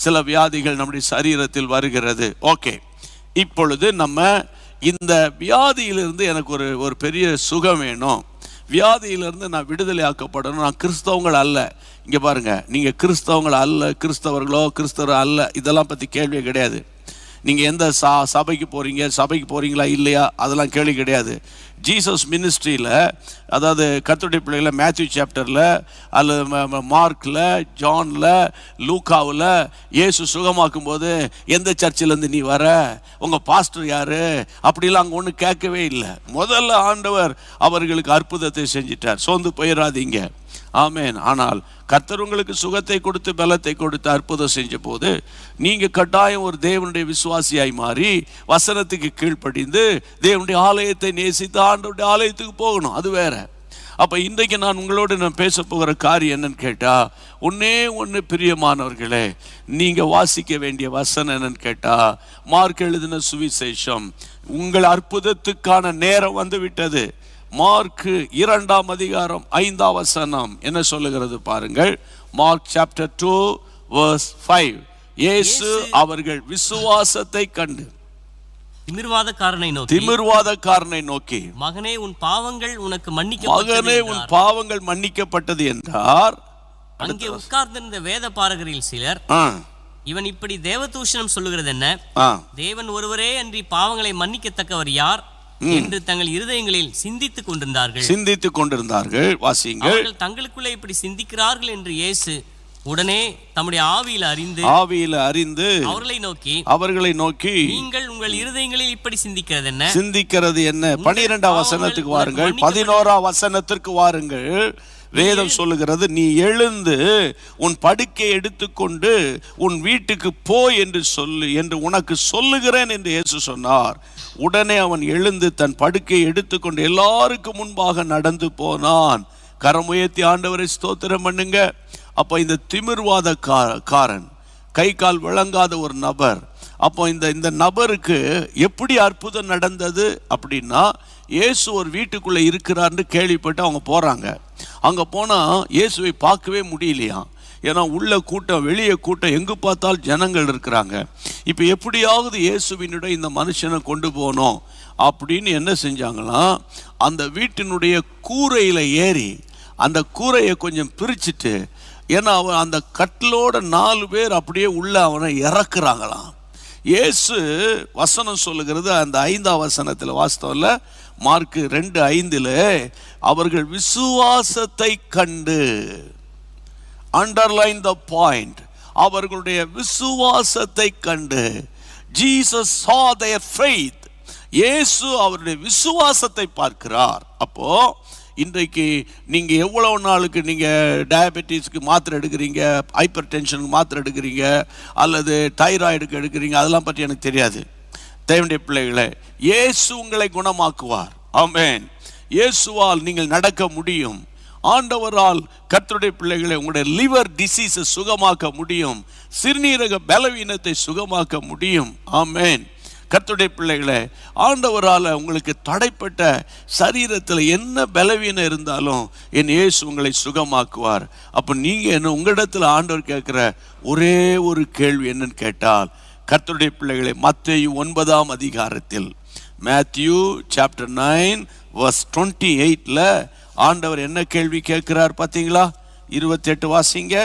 Speaker 1: சில வியாதிகள் நம்முடைய சரீரத்தில் வருகிறது. ஓகே, இப்பொழுது நம்ம இந்த வியாதியிலிருந்து எனக்கு ஒரு பெரிய சுகம் வேணும், வியாதியிலிருந்து நான் விடுதலை ஆக்கப்படணும். நான் கிறிஸ்தவங்கள் அல்ல. இங்கே பாருங்க, நீங்கள் கிறிஸ்தவங்கள் அல்ல, கிறிஸ்தவர்களோ கிறிஸ்தவரோ அல்ல, இதெல்லாம் பற்றி கேள்வியே கிடையாது. நீங்கள் எந்த சபைக்கு போகிறீங்களா இல்லையா, அதெல்லாம் கேள்வி கிடையாது. ஜீசஸ் மினிஸ்ட்ரியில், அதாவது கர்த்தருடைய பிள்ளைகளை மேத்யூ சாப்டரில் அல்லது மார்க்கில், ஜானில், லூக்காவில் இயேசு சுகமாக்கும் போது எந்த சர்ச்சிலேருந்து நீ வர, உங்கள் பாஸ்டர் யார், அப்படிலாம் அங்கே ஒன்றும் கேட்கவே இல்லை. முதல்ல ஆண்டவர் அவர்களுக்கு அற்புதத்தை செஞ்சிட்டார். சோர்ந்து போயிடாதீங்க. ஆமேன். ஆனால் கர்த்தர் உங்களுக்கு சுகத்தை கொடுத்து பலத்தை கொடுத்து அற்புதம் செஞ்ச போது நீங்க கட்டாயம் ஒரு தேவனுடைய விசுவாசியாய் மாறி வசனத்துக்கு கீழ்ப்படிந்து தேவனுடைய ஆலயத்தை நேசித்து ஆண்டவருடைய ஆலயத்துக்கு போகணும். அது வேற. அப்ப இன்றைக்கு நான் உங்களோடு பேச போகிற காரியம் என்னன்னு கேட்டா, ஒண்ணு பிரியமானவர்களே, நீங்க வாசிக்க வேண்டிய வசனம் என்னன்னு கேட்டா, மார்க் எழுதின சுவிசேஷம், உங்கள் அற்புதத்துக்கான நேரம் வந்து விட்டது. மார்க் 2ஆம் அதிகாரம் 5ஆம் வசனம் என்ன சொல்லுகிறது பாருங்கள். Mark chapter 2 verse 5. இயேசு அவர்கள் விசுவாசத்தை கண்டு திமிர்வாதக்காரனை நோக்கி,
Speaker 2: மகனே உன் பாவங்கள்
Speaker 1: மன்னிக்கப்பட்டது என்றார்.
Speaker 2: அங்கே உட்கார்ந்திருந்த வேத பாரகரில் சிலர், இவன் இப்படி தேவதூஷணம் சொல்லுகிறது என்ன? தேவன் ஒருவரே அன்றி பாவங்களை மன்னிக்கத்தக்கவர் யார் என்று தங்கள் இருதயங்களில் சிந்தித்துக் கொண்டிருந்தார்கள். வாசியுங்கள். தங்களுக்குள்ளே இப்படி சிந்திக்கிறார்கள் என்று இயேசு உடனே தம்முடைய ஆவியில அறிந்து அவர்களை நோக்கி நீங்கள் உங்கள் இருதயங்களில் இப்படி சிந்திக்கிறது என்ன? 12ஆம் வசனத்துக்கு வாருங்கள், 11ஆம் வசனத்திற்கு வாருங்கள். வேதம் சொல்லுகிறது, நீ எழுந்து உன் படுக்கை எடுத்துக்கொண்டு உன் வீட்டுக்கு போ என்று உனக்கு சொல்லுகிறேன் என்று இயேசு சொன்னார். உடனே அவன் எழுந்து தன் படுக்கையை எடுத்துக்கொண்டு எல்லாருக்கும் முன்பாக நடந்து போனான். கரம் உயர்த்தி ஆண்டவரை ஸ்தோத்திரம் பண்ணுங்க.
Speaker 1: அப்போ இந்த திமிர்வாத காரன், கை கால் விளங்காத ஒரு நபர், அப்போ இந்த நபருக்கு எப்படி அற்புதம் நடந்தது அப்படின்னா, இயேசு ஒரு வீட்டுக்குள்ளே இருக்கிறார்னு கேள்விப்பட்டு அவங்க போகிறாங்க. அங்கே போனால் இயேசுவை பார்க்கவே முடியலையாம். ஏன்னா உள்ள கூட்டம், வெளியே கூட்டம், எங்கு பார்த்தால் ஜனங்கள் இருக்கிறாங்க. இப்போ எப்படியாவது இயேசுவினுடைய இந்த மனுஷனை கொண்டு போகணும் அப்படின்னு என்ன செஞ்சாங்களாம், அந்த வீட்டினுடைய கூரையில் ஏறி அந்த கூரையை கொஞ்சம் பிரிச்சுட்டு, ஏன்னா அவன் அந்த கட்டிலோட 4 பேர் அப்படியே உள்ள அவனை இறக்குறாங்களாம். இயேசு வசனம் சொல்லுகிறது, அந்த 5ஆம் வசனத்தில் வாஸ்தவத்தில் மார்க் 2:5 அவர்கள் விசுவாசத்தை கண்டு, அண்டர்லைன் த பாயிண்ட், அவர்களுடைய விசுவாசத்தை கண்டு, ஜீசஸ் saw their faith, இயேசு அவருடைய விசுவாசத்தை பார்க்கிறார். அப்போ இன்றைக்கு நீங்கள் எவ்வளவு நாளுக்கு நீங்கள் டயபெட்டிஸ்க்கு மாத்திரை எடுக்கிறீங்க, ஹைப்பர் டென்ஷனுக்கு மாத்திரை எடுக்கிறீங்க, அல்லது தைராய்டுக்கு எடுக்கிறீங்க, அதெல்லாம் பற்றி எனக்கு தெரியாது. தேவனுடைய பிள்ளைகளை, இயேசு உங்களை குணமாக்குவார். ஆமென். இயேசுவால் நீங்கள் நடக்க முடியும். ஆண்டவரால் கர்த்தருடைய பிள்ளைகளை உங்களுடைய லிவர் டிசீஸை சுகமாக்க முடியும், சிறுநீரக பலவீனத்தை சுகமாக்க முடியும். ஆமென். கர்த்தருடைய பிள்ளைகளை, ஆண்டவரால் உங்களுக்கு தடைப்பட்ட சரீரத்தில் என்ன பலவீனம் இருந்தாலும் என் இயேசு உங்களை சுகமாக்குவார். அப்போ நீங்கள் என்ன, உங்களிடத்தில் ஆண்டவர் கேட்குற ஒரே ஒரு கேள்வி என்னன்னு கேட்டால், கர்த்தருடைய பிள்ளைகளை, மத்தேயு 9ஆம் அதிகாரத்தில், மேத்யூ சாப்டர் 9:28 ஆண்டவர் என்ன கேள்வி கேட்கிறார் பார்த்தீங்களா? 28 வாசிங்க.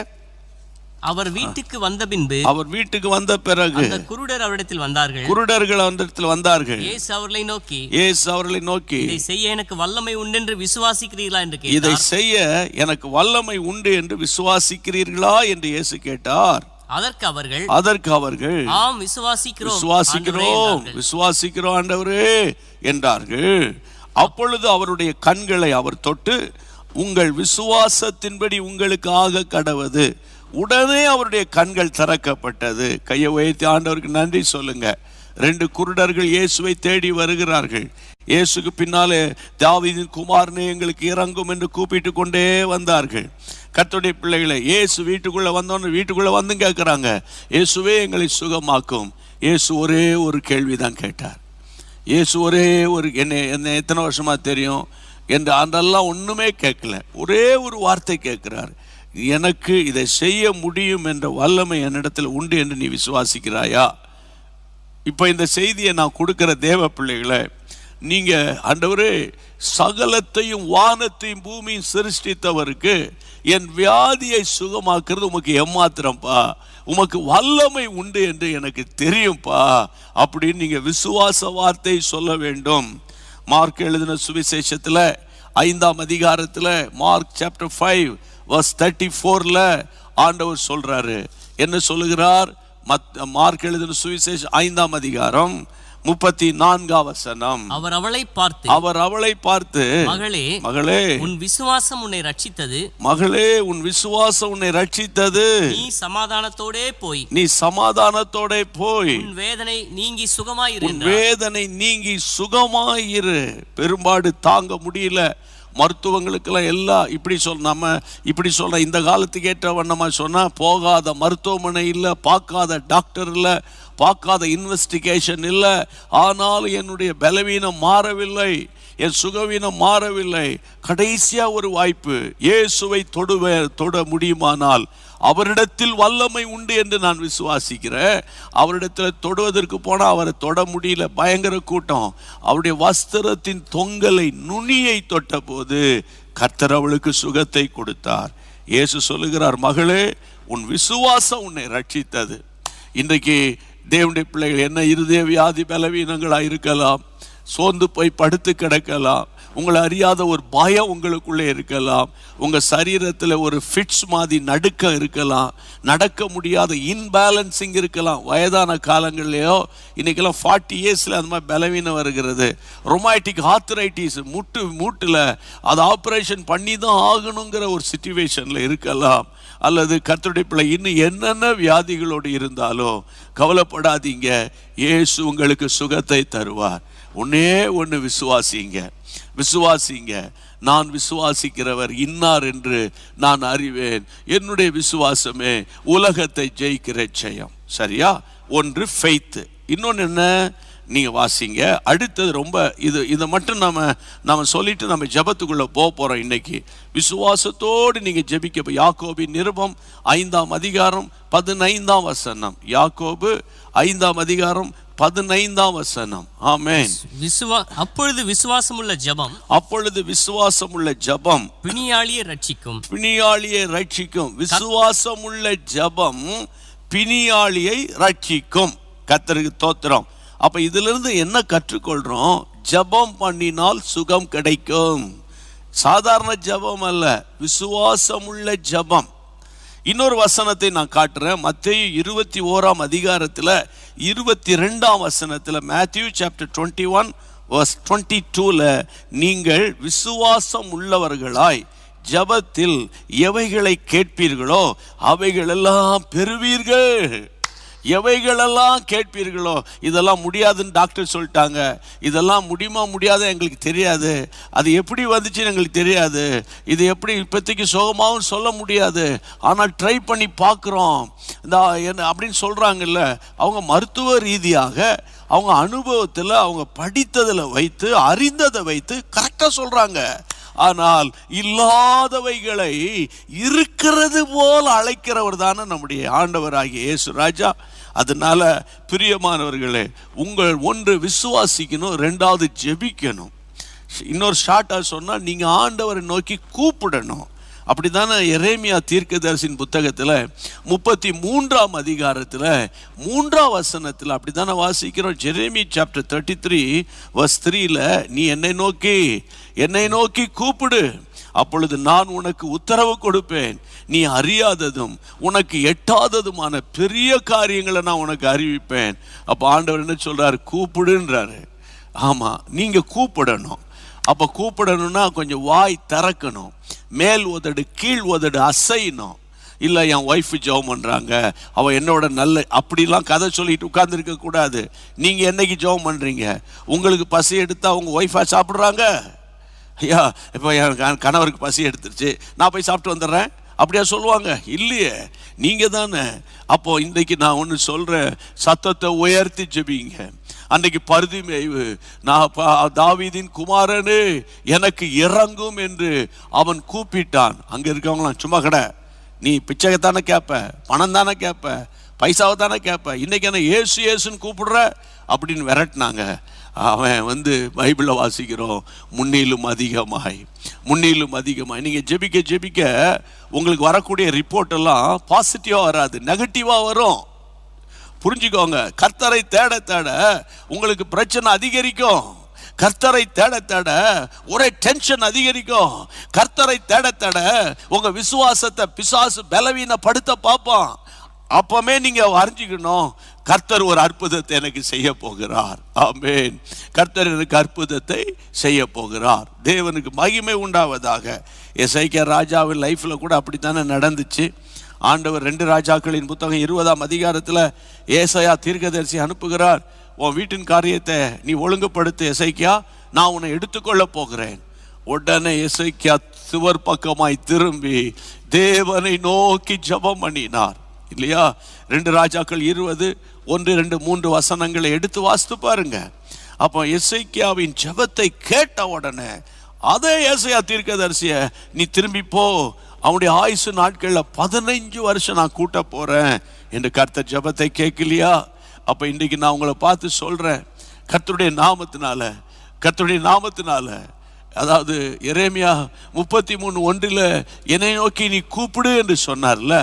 Speaker 2: அவர் வீட்டுக்கு வந்த பின்பு,
Speaker 1: அவர் வீட்டுக்கு வந்த பிறகு
Speaker 2: அந்த குருடர் அவரிடத்தில் வந்தார்கள்.
Speaker 1: குருடர்கள் அவரிடத்தில் வந்தார்கள்.
Speaker 2: இயேசு அவர்களை
Speaker 1: நோக்கி,
Speaker 2: இதை செய்ய எனக்கு வல்லமை உண்டு என்று விசுவாசிக்கிறீர்களா என்று கேட்டார்.
Speaker 1: இதை செய்ய எனக்கு வல்லமை உண்டு என்று விசுவாசிக்கிறீர்களா என்று இயேசு கேட்டார்.
Speaker 2: அதற்கு அவர்கள் ஆம்
Speaker 1: விசுவாசிக்கிறோம் ஆண்டவரே என்றார்கள். அப்பொழுது அவருடைய கண்களை அவர் தொட்டு, உங்கள் விசுவாசத்தின்படி உங்களுக்கு ஆக கடவது. உடனே அவருடைய கண்கள் திறக்கப்பட்டது. கையை உயர்த்தி ஆண்டவருக்கு நன்றி சொல்லுங்க. 2 குருடர்கள் இயேசுவை தேடி வருகிறார்கள். இயேசுக்கு பின்னாலே, தாவீதின் குமாரனே எங்களுக்கு இறங்கும் என்று கூப்பிட்டு கொண்டே வந்தார்கள். கர்த்தருடைய பிள்ளைகளை, இயேசு வீட்டுக்குள்ளே வந்தோன்னு வீட்டுக்குள்ளே வந்து கேட்குறாங்க, இயேசுவே எங்களை சுகமாக்கும். இயேசு ஒரே ஒரு கேள்வி தான் கேட்டார். இயேசு ஒரே ஒரு, என்ன எத்தனை வருஷமா தெரியும் என்று அதெல்லாம் ஒன்றுமே கேட்கல. ஒரே ஒரு வார்த்தை கேட்கிறார், எனக்கு இதை செய்ய முடியும் என்ற வல்லமை என்னிடத்தில் உண்டு என்று நீ விசுவாசிக்கிறாயா? இப்போ இந்த செய்தியை நான் கொடுக்கிற தேவ பிள்ளைகளை, நீங்க ஆண்டவரே, சகலத்தையும் வானத்தையும் பூமியும் சிருஷ்டித்தவருக்கு என் வியாதியை சுகமாக்குறது உமக்கு எம்மாத்திரம்ப்பா, உமக்கு வல்லமை உண்டு என்று எனக்கு தெரியும்ப்பா அப்படின்னு நீங்க விசுவாச வார்த்தை சொல்ல வேண்டும். மார்க் எழுதின சுவிசேஷத்தில் 5ஆம் அதிகாரத்தில், மார்க் சாப்டர் 5:34 ஆண்டவர் சொல்றாரு. என்ன சொல்லுகிறார்? மார்க் எழுதின சுவிசேஷம் 5ஆம் அதிகாரம் 34ஆம் வசனம்.
Speaker 2: அவர் அவளை பார்த்து, மகளே உன் விசுவாசம் உன்னை ரட்சித்தது.
Speaker 1: மகளே உன் விசுவாசம் உன்னை ரட்சித்தது.
Speaker 2: நீ சமாதானத்தோடே போய் உன் வேதனை நீங்கி சுகமாயிரு. பெரும்பாடு தாங்க முடியல, மருத்துவங்களுக்கெல்லாம் எல்லாம் இப்படி சொல்ல இந்த காலத்துக்கு ஏற்ற வண்ணமா சொன்னா, போகாத மருத்துவமனை இல்லை, பார்க்காத டாக்டர் இல்லை, பார்க்காத இன்வெஸ்டிகேஷன் இல்லை. ஆனாலும் என்னுடைய பலவீனம் மாறவில்லை, என் சுகவீனம் மாறவில்லை. கடைசியா ஒரு வாய்ப்பு, இயேசுவை தொட முடியுமானால் அவரிடத்தில் வல்லமை உண்டு என்று நான் விசுவாசிக்கிறேன். அவரிடத்தில் தொடுவதற்கு போனால் அவரை தொட முடியல, பயங்கர கூட்டம். அவருடைய வஸ்திரத்தின் தொங்கலை, நுனியை தொட்ட போது கர்த்தர் அவளுக்கு சுகத்தை கொடுத்தார். இயேசு சொல்லுகிறார், மகளே உன் விசுவாசம் உன்னை ரட்சித்தது. இன்றைக்கு தேவனுடைய பிள்ளைகள் என்ன இருதய வியாதி பலவீனங்களாக இருக்கலாம், சோர்ந்து போய் படுத்து கிடக்கலாம், உங்களை அறியாத ஒரு பயம் உங்களுக்குள்ளே இருக்கலாம், உங்கள் சரீரத்தில் ஒரு ஃபிட்ஸ் மாதிரி நடுக்கம் இருக்கலாம், நடக்க முடியாத இன்பேலன்சிங் இருக்கலாம். வயதான காலங்கள்லையோ, இன்றைக்கெல்லாம் 40 இயர்ஸில் அந்த மாதிரி பலவீனம் வருகிறது. ரொமாட்டிக் ஆர்த்தரைட்டிஸ், மூட்டில் அது ஆப்ரேஷன் பண்ணி தான் ஆகணுங்கிற ஒரு சிச்சுவேஷனில் இருக்கலாம். அல்லது கர்த்தருடைய பிள்ளை இன்னும் என்னென்ன வியாதிகளோடு இருந்தாலோ கவலைப்படாதீங்க, இயேசு உங்களுக்கு சுகத்தை தருவார். ஒன்னே ஒன்று விசுவாசிங்க.
Speaker 1: நான் விசுவாசிக்கிறவர் இன்னார் என்று நான் அறிவேன். என்னுடைய விசுவாசமே உலகத்தை ஜெயிக்கிற ஜெயம். சரியா? ஒன்று ஃபெய்த். இன்னொன்று என்ன? நீங்கள் வாசிங்க. அடுத்தது ரொம்ப இதை மட்டும் நம்ம சொல்லிட்டு நம்ம ஜெபத்துக்குள்ளே போக போகிறோம். இன்னைக்கு விசுவாசத்தோடு நீங்கள் ஜெபிக்க. யாக்கோபின் நிருபம் 5ஆம் அதிகாரம் 15ஆம் வசனம். யாக்கோபு 5ஆம் அதிகாரம் 15ஆம் வசனம். ஆமென்.
Speaker 2: அப்பொழுது விசுவாசமுள்ள ஜெபம்,
Speaker 1: அப்பொழுது விசுவாசமுள்ள ஜெபம்
Speaker 2: பிணியாளியை ரட்சிக்கும்.
Speaker 1: பிணியாளியை ரட்சிக்கும். விசுவாசமுள்ள ஜெபம் பிணியாளியை ரட்சிக்கும். கர்த்தருக்கு ஸ்தோத்திரம். அப்ப இதிலிருந்து என்ன கற்றுக்கொள்றோம்? ஜெபம் பண்ணினால் சுகம் கிடைக்கும். சாதாரண ஜெபம் அல்ல, விசுவாசமுள்ள ஜெபம். இன்னொரு வசனத்தை நான் காட்டுறேன். மத்தேயு 21ஆம் அதிகாரத்தில் 22ஆம் வசனத்தில், மேத்யூ சாப்டர் 21 verse 22ல, நீங்கள் விசுவாசம் உள்ளவர்களாய் ஜெபத்தில் எவைகளை கேட்பீர்களோ அவைகளெல்லாம் பெறுவீர்கள். எவைகளெல்லாம் கேட்பீர்களோ. இதெல்லாம் முடியாதுன்னு டாக்டர் சொல்லிட்டாங்க. இதெல்லாம் முடியுமா முடியாத எங்களுக்கு தெரியாது. அது எப்படி வந்துச்சுன்னு எங்களுக்கு தெரியாது. இது எப்படி இப்போதைக்கு சுகமாகவும் சொல்ல முடியாது. ஆனால் ட்ரை பண்ணி பார்க்குறோம் என்ன அப்படின்னு சொல்கிறாங்கல்ல. அவங்க மருத்துவ ரீதியாக அவங்க அனுபவத்தில் அவங்க படித்ததில் வைத்து அறிந்ததை வைத்து கரெக்டாக சொல்கிறாங்க. ஆனால் இல்லாதவைகளை இருக்கிறது போல் அழைக்கிறவர் தானே நம்முடைய ஆண்டவராகிய இயேசு ராஜா. அதனால பிரியமானவர்களே, உங்கள் ஒன்று விசுவாசிக்கணும், ரெண்டாவது ஜெபிக்கணும். இன்னொரு ஷார்ட்டாக சொன்னால் நீங்கள் ஆண்டவரை நோக்கி கூப்பிடணும். அப்படித்தானே எரேமியா தீர்க்கதரிசியின் புத்தகத்தில் 33ஆம் அதிகாரத்தில் 3ஆம் வசனத்தில் அப்படித்தானே வாசிக்கிறோம். ஜெரேமி சாப்டர் 33 verse 3ல, நீ என்னை நோக்கி கூப்பிடு, அப்பொழுது நான் உனக்கு உத்தரவு கொடுப்பேன். நீ அறியாததும் உனக்கு எட்டாததுமான பெரிய காரியங்களை நான் உனக்கு அறிவிப்பேன். அப்போ ஆண்டவர் என்ன சொல்றாரு? கூப்பிடுன்றாரு. ஆமா, நீங்க கூப்பிடணும். அப்போ கூப்பிடணும்னா கொஞ்சம் வாய் திறக்கணும். மேல் உதடு கீழ் உதடு அசையணும். இல்லை என் ஒய்ஃபு ஜெபம் பண்ணுறாங்க, அவள் என்னோட நல்ல அப்படிலாம் கதை சொல்லிட்டு உட்கார்ந்துருக்க கூடாது. நீங்கள் என்னைக்கு ஜெபம் பண்ணுறீங்க? உங்களுக்கு பசி எடுத்தால் உங்கள் ஒய்ஃபா சாப்பிட்றாங்க? ஐயா, இப்போ என் கணவருக்கு பசி எடுத்துருச்சு, நான் போய் சாப்பிட்டு வந்துடுறேன் அப்படியா சொல்லுவாங்க? இல்லையே, நீங்கள் தானே. அப்போது இன்றைக்கு நான் ஒன்று சொல்கிறேன், சத்தத்தை உயர்த்தி ஜெபிங்க. அன்றைக்கு பருதிமேய்வு, நான் தாவீதின் குமாரனு எனக்கு இறங்கும் என்று அவன் கூப்பிட்டான். அங்கே இருக்கவங்களாம் சும்மா கடை, நீ பிச்சைத்தானே கேட்ப, பணம் தானே கேட்ப, பைசாவை தானே கேட்ப, இன்றைக்கி என்ன ஏசுன்னு கூப்பிடுற அப்படின்னு விரட்டினாங்க. அவன் பைபிளில் வாசிக்கிறோம், முன்னிலும் அதிகமாய் நீங்கள் ஜெபிக்க உங்களுக்கு வரக்கூடிய ரிப்போர்ட் எல்லாம் பாசிட்டிவாக வராது, நெகட்டிவாக வரும். புரிஞ்சுக்கோங்க. கர்த்தரை தேட தேட உங்களுக்கு பிரச்சனை அதிகரிக்கும். கர்த்தரை தேட தேட ஒரே டென்ஷன் அதிகரிக்கும். கர்த்தரை தேட தேட உங்க விசுவாசத்தை பிசாசு பலவீனப்படுத்த பார்ப்பான். அப்பமே நீங்க அறிஞ்சிக்கணும், கர்த்தர் ஒரு அற்புதத்தை எனக்கு செய்ய போகிறார். ஆமென். கர்த்தர் எனக்கு அற்புதத்தை செய்ய போகிறார். தேவனுக்கு மகிமை உண்டாவதாக. எசேக்கியா ராஜாவின் லைஃப்ல கூட அப்படித்தானே நடந்துச்சு. ஆண்டவர் 2 ராஜாக்களின் புத்தகம் 20ஆம் அதிகாரத்தில் ஏசாயா தீர்க்கதரிசி அனுப்புகிறார். உன் வீட்டின் காரியத்தை நீ ஒழுங்குபடுத்து எசேக்கியா, நான் உன்னை எடுத்துக்கொள்ள போகிறேன். உடனே எசேக்கியா சுவர் பக்கமாய் திரும்பி தேவனை நோக்கி ஜெபம் பண்ணினார். இல்லையா? 2 ராஜாக்கள் 20 1 2 3 வசனங்களை எடுத்து வாசித்து பாருங்க. அப்போ எசேக்கியாவின் ஜெபத்தை கேட்ட உடனே அதே ஏசாயா தீர்க்கதரிசிய நீ திரும்பி போ, அவனுடைய ஆயுசு நாட்களில் 15 வருஷம் நான் கூட்ட போறேன் என்று கர்த்தர் ஜெபத்தை கேட்கலையா? அப்ப இன்றைக்கு நான் உங்களை பார்த்து சொல்றேன், கர்த்தருடைய நாமத்தினால அதாவது எரேமியா 33:1 என்னை நோக்கி நீ கூப்பிடு என்று சொன்னார்ல.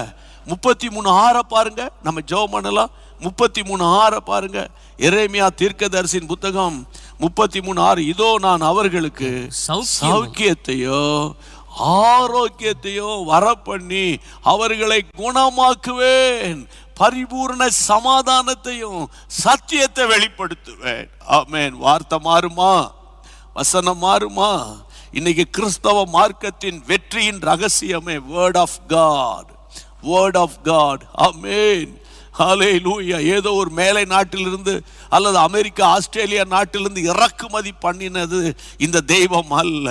Speaker 1: 33:6 பாருங்க, நம்ம ஜெபம் பண்ணலாம். 33:6 பாருங்க. எரேமியா தீர்க்கதரிசியின் புத்தகம் 33:6, இதோ நான் அவர்களுக்கு சௌக்கியத்தையோ ஆரோக்கியத்தையோ வரப்பண்ணி அவர்களை குணமாக்குவேன், பரிபூர்ண சமாதானத்தையும் சத்தியத்தை வெளிப்படுத்துவேன். ஆமென். வார்த்தை மாறுமா? வசனம் மாறுமா? இன்னைக்கு கிறிஸ்தவ மார்க்கத்தின் வெற்றியின் ரகசியமே வேர்ட் ஆஃப் காட். ஆமென். ஹல்லேலூயா. ஏதோ ஒரு மேலை நாட்டிலிருந்து அல்லது அமெரிக்கா ஆஸ்திரேலியா நாட்டிலிருந்து இறக்குமதி பண்ணினது இந்த தெய்வம் அல்ல.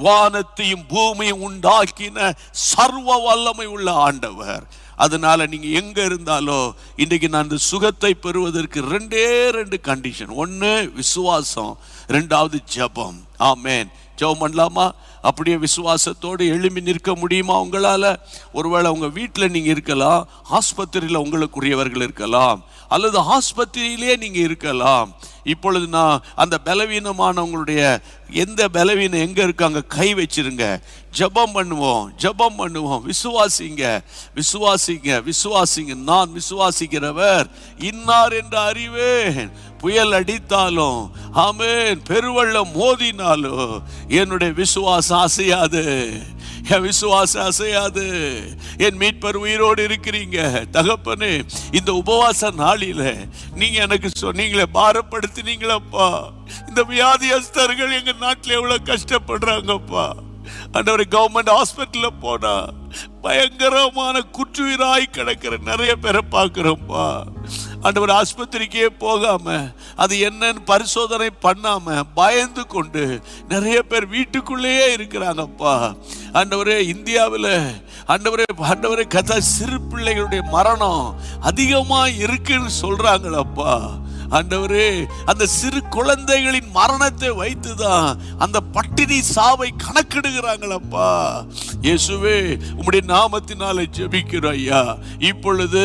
Speaker 1: வானத்தையும் பூமியும் உண்டாக்கின சர்வ வல்லமை உள்ள ஆண்டவர். அதனால நீங்க எங்க இருந்தாலோ இன்றைக்கு நான் இந்த சுகத்தை பெறுவதற்கு ரெண்டு கண்டிஷன். ஒன்று விசுவாசம், ரெண்டாவது ஜெபம். ஆமென். ஜெபம் பண்ணலாமா? அப்படியே விசுவாசத்தோடு எழும்பி நிற்க முடியுமா உங்களால்? ஒருவேளை உங்க வீட்டில் நீங்க இருக்கலாம், ஆஸ்பத்திரியில் உங்களுக்குரியவர்கள் இருக்கலாம், அல்லது ஆஸ்பத்திரியிலே நீங்க இருக்கலாம். இப்பொழுது நான் அந்த பலவீனமானவங்களுடைய எந்த பலவீனம் எங்க இருக்காங்க கை வச்சிருங்க. ஜெபம் பண்ணுவோம், ஜெபம் பண்ணுவோம். விசுவாசிங்க, விசுவாசிங்க, விசுவாசிங்க. நான் விசுவாசிக்கிறவர் இன்னார் என்று அறிவேன். புயல் அடித்தாலும் ஆமென், பெருவெள்ளம் மோதினாலும் என்னுடைய விசுவாசம் அசையாது, என் விசுவாசம் அசையாது. என் மீட்பர் உயிரோடு இருக்கிறீங்க தகப்பனே. இந்த உபவாச நாளில நீங்க எனக்கு சொன்னீங்களே, பாரப்படுத்தினீங்களப்பா. இந்த வியாதியஸ்தர்கள் எங்க நாட்டில் எவ்வளவு கஷ்டப்படுறாங்கப்பா. ஆண்டவரே, கவர்மெண்ட் ஹாஸ்பிட்டல்ல போனா பயங்கரமான குற்றுயிராய் கிடக்கிற நிறைய பேரை பார்க்கிறோம்ப்பா. ஆண்டவர், ஆஸ்பத்திரிக்கே போகாம அது என்னன்னு பரிசோதனை பண்ணாம பயந்து கொண்டு நிறைய பேர் வீட்டுக்குள்ளேயே இருக்கிறாங்கப்பா. ஆண்டவரே, இந்தியாவில் ஆண்டவரே கதா சிறு பிள்ளைகளுடைய மரணம் அதிகமா இருக்குன்னு சொல்றாங்களப்பா. ஆண்டவரே, அந்த சிறு குழந்தைகளின் மரணத்தை வைத்துதான் அந்த பட்டினி சாவை கணக்கிடுகிறாங்களப்பா. இயேசுவே, உம்முடைய நாமத்தினால ஜெபிக்கிறோம் ஐயா. இப்பொழுது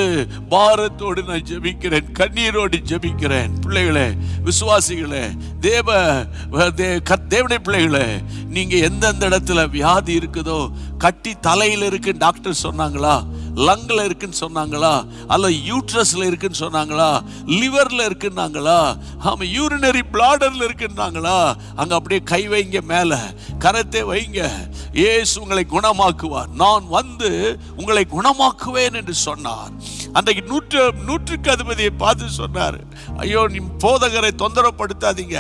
Speaker 1: பாரத்தோடு நான் ஜெபிக்கிறேன், கண்ணீரோடு ஜெபிக்கிறேன். பிள்ளைகளே, விசுவாசிகளே, தேவனுடைய பிள்ளைகளே, நீங்க எந்தெந்த இடத்துல வியாதி இருக்குதோ, கட்டி தலையில இருக்கு டாக்டர் சொன்னாங்களா, லங்ல இருக்குன்னு சொன்னாங்களா, அல்ல யூட்ரஸ்ல இருக்குன்னு சொன்னாங்களா, லிவர்ல இருக்குன்னாங்களா, ஆமா யூரினரி பிளாடர்ல இருக்குன்னாங்களா, அங்க அப்படியே கை வைங்க, மேல கரத்தை வைங்க. இயேசு உங்களை குணமாக்குவார். நான் வந்து உங்களை குணமாக்குவேன் என்று சொன்னார். அன்றைக்கு நூற்றுக்கு அதிபதியை பார்த்து சொன்னார், ஐயோ நீ போதகரை தொந்தரப்படுத்தாதீங்க,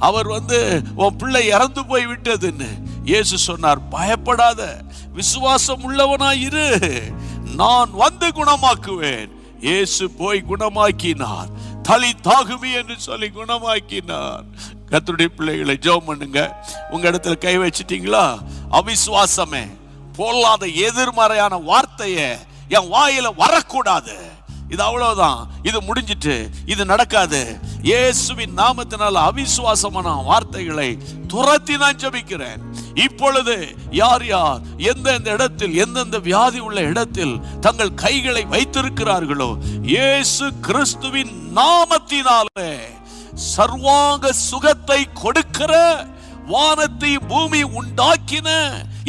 Speaker 1: அவர் வந்து உன் பிள்ளை இறந்து போய் விட்டதுன்னு. இயேசு சொன்னார், பயப்படாத, விசுவாசம் உள்ளவனாய் இரு, நான் வந்து குணமாக்குவேன். இயேசு போய் குணமாக்கினார். தலி தாகுமி என்று சொல்லி குணமாக்கினார். கர்த்தருடைய பிள்ளைகளை, ஜெபம் பண்ணுங்க. உங்க இடத்துல கை வச்சிட்டீங்களா? அவிசுவாசமே, பொல்லாத எதிர்மறையான வார்த்தையை என் வாயில வரக்கூடாது. இது அவ்வளவுதான், இது முடிஞ்சிட்டு, இது நடக்காது. இயேசுவின் நாமத்தினால அவிசுவாசமான வார்த்தைகளை துரத்தி நான் ஜெபிக்கிறேன். இப்பொழுது யார் யார் எந்தெந்த இடத்தில் எந்தெந்த வியாதி உள்ள இடத்தில் தங்கள் கைகளை வைத்திருக்கிறார்களோ, இயேசு கிறிஸ்துவின் நாமத்தினாலே சர்வாங்க சுகத்தை கொடுக்கிற, வானத்தை பூமி உண்டாக்கின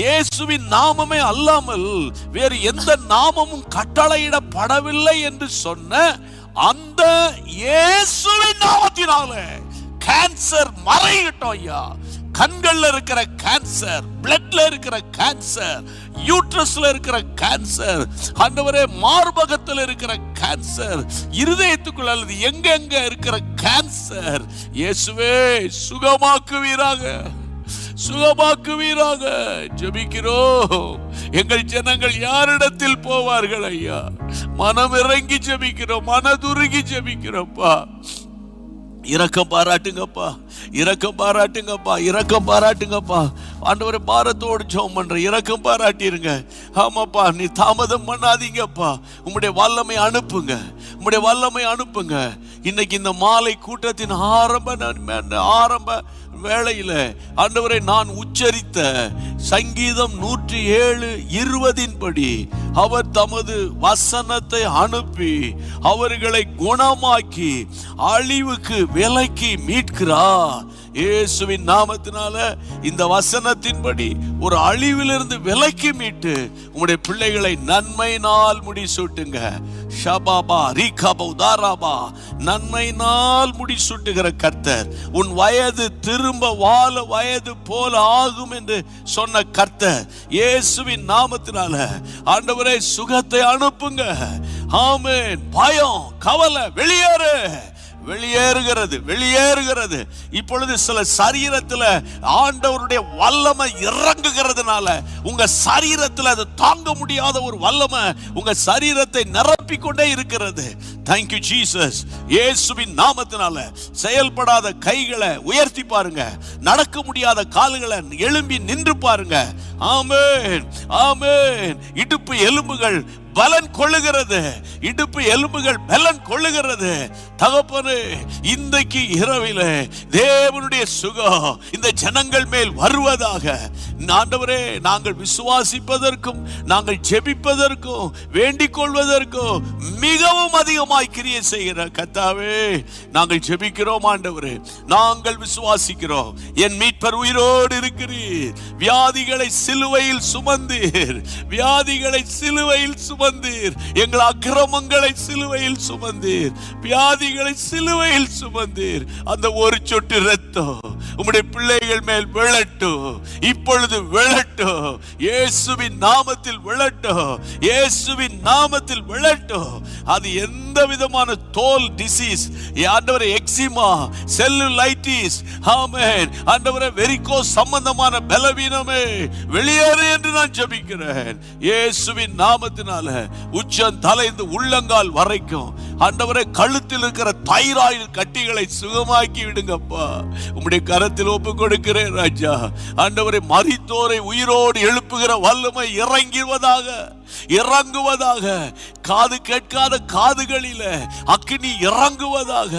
Speaker 1: இயேசுவின் நாமமே அல்லாமல் வேறு எந்த நாமமும் கட்டளையிடப்படவில்லை என்று சொன்ன அந்த இயேசுவின் நாமத்தினாலே கேன்சர் மறையட்டும் ஐயா. கண்கள்ல இருக்கிற கேன்சர், பிளட்ல இருக்கிற கேன்சர், யூட்ரஸ்ல இருக்கிற கேன்சர், ஆண்டவரே மார்பகத்தில் இருக்கிற கேன்சர், இருதயத்துக்குள்ள அல்லது எங்க இருக்கிற கேன்சர், இயேசுவே சுகமாக்குவீராக, சுகமாக்குவீராக. ஜெபிக்கிறோம். எங்கள் ஜனங்கள் யாரிடத்தில் போவார்கள் ஐயா? மனம் இறங்கி ஜெபிக்கிறோம், மனதுருகி ஜெபிக்கிறோம்ப்பா. இரக்கம் பாராட்டுங்கப்பா, இரக்கம் பாராட்டுங்கப்பா, இரக்கம் பாராட்டுங்கப்பா. ஆண்டவரே, பாரத்தோடு ஜெபம் பண்ற, இரக்கம் பாராட்டிருங்க. ஆமாப்பா, நீ தாமதம் பண்ணாதீங்கப்பா. உம்முடைய வல்லமை அனுப்புங்க, உம்முடைய வல்லமை அனுப்புங்க. இன்னைக்கு இந்த மாலை கூட்டத்தின் ஆரம்ப வேளையில ஆண்டவரை நான் உச்சரித்த சங்கீதம் 107:20 படி அவர் தமது வசனத்தை அனுப்பி அவர்களை குணமாக்கி அழிவுக்கு விலக்கி மீட்கிறார். இயேசுவின் நாமத்தினால இந்த வசனத்தின்படி ஒரு அழிவிலிருந்து விலக்கி மீட்டு உங்களுடைய பிள்ளைகளை நன்மையினால் முடிசூட்டுங்க. ஷபாபா ரீகாபா உதாராபா, நன்மையினால் முடிசூட்டுகிற கர்த்தர். உன் வயது திரும்ப வாழ வயது போல ஆகும் என்று சொன்ன கர்த்தர் இயேசுவின் நாமத்தினால ஆண்டவரே சுகத்தை அனுப்புங்க. ஆமென். பயம் கவலை வெளியேறு, வெளியேறுகிறது, வெளியேறுகிறது. இப்பொழுது சில சரீரத்துல ஆண்டவருடைய வல்லமை இறங்குகிறதுனால உங்க சரீரத்துல அது தாங்க முடியாத ஒரு வல்லமை உங்க சரீரத்தை நிரப்பிக் கொண்டே இருக்கிறது. Thank you Jesus. இயேசுவின் நாமத்தினால செயல்படாத கைகளை உயர்த்தி பாருங்க, நடக்க முடியாத கால்களை எழும்பி நின்று பாருங்க. ஆமென், ஆமென். இடுப்பு எலும்புகள் பலன் கொள்ளுகிறது, இடுப்பு எலும்புகள் பலன் கொள்ளுகிறது. தகப்பனே, இன்றைக்கு இரவிலே தேவனுடைய சுகம் இந்த ஜனங்கள் மேல் வருவதாக. ஆண்டவரே, நாங்கள் விசுவாசிப்பதற்கும் நாங்கள் ஜெபிப்பதற்கும் வேண்டிக் கொள்வதற்கும் மிகவும் அதிகமாய் கிரியை செய்கிற கர்த்தாவே, நாங்கள் ஜெபிக்கிறோம். ஆண்டவரே, நாங்கள் விசுவாசிக்கிறோம். என் மீட்பர் உயிரோடு இருக்கிறீர். வியாதிகளை சிலுவையில் சுமந்தீர், வியாதிகளை சிலுவையில் சுமந்தீர். எங்கள் அக்கிரமங்களை சிலுவையில் சுமந்தீர், வியாதிகளை சிலுவையில் சுமந்தீர். அந்த ஒரு சொட்டு இரத்தம் உம்முடைய பிள்ளைகள் மேல் விழட்டும், இப்பொழுது விழட்டும். இயேசுவின் நாமத்தில் விழட்டும், இயேசுவின் நாமத்தில் விழட்டும். அது எந்த விதமான தோல் டிசீஸ், ஆண்டவரே, எக்ஸிமா, செல்லுலைட்டிஸ், ஆமென், ஆண்டவரே, வெரிகோஸ் சம்பந்தமான பலவீனமே வெளியேறு என்று நான் ஜெபிக்கிறேன். இயேசுவின் நாமத்தினால உச்சம் தலைந்து உள்ளங்கால் வரைக்கும் ஆண்டவரே, கழுத்தில் இருக்கிற தைராய்டு கட்டிகளை சுகமாக்கி விடுங்கப்பா. உம்முடைய கரத்தில் ஒப்பு கொடுக்கிறேன் ராஜா. ஆண்டவரே, மரித்தோரை உயிரோடு எழுப்புகிற வல்லமை இறங்குவதாக, இறங்குவதாக. காது கேட்காத காதுகளில அக்கினி இறங்குவதாக.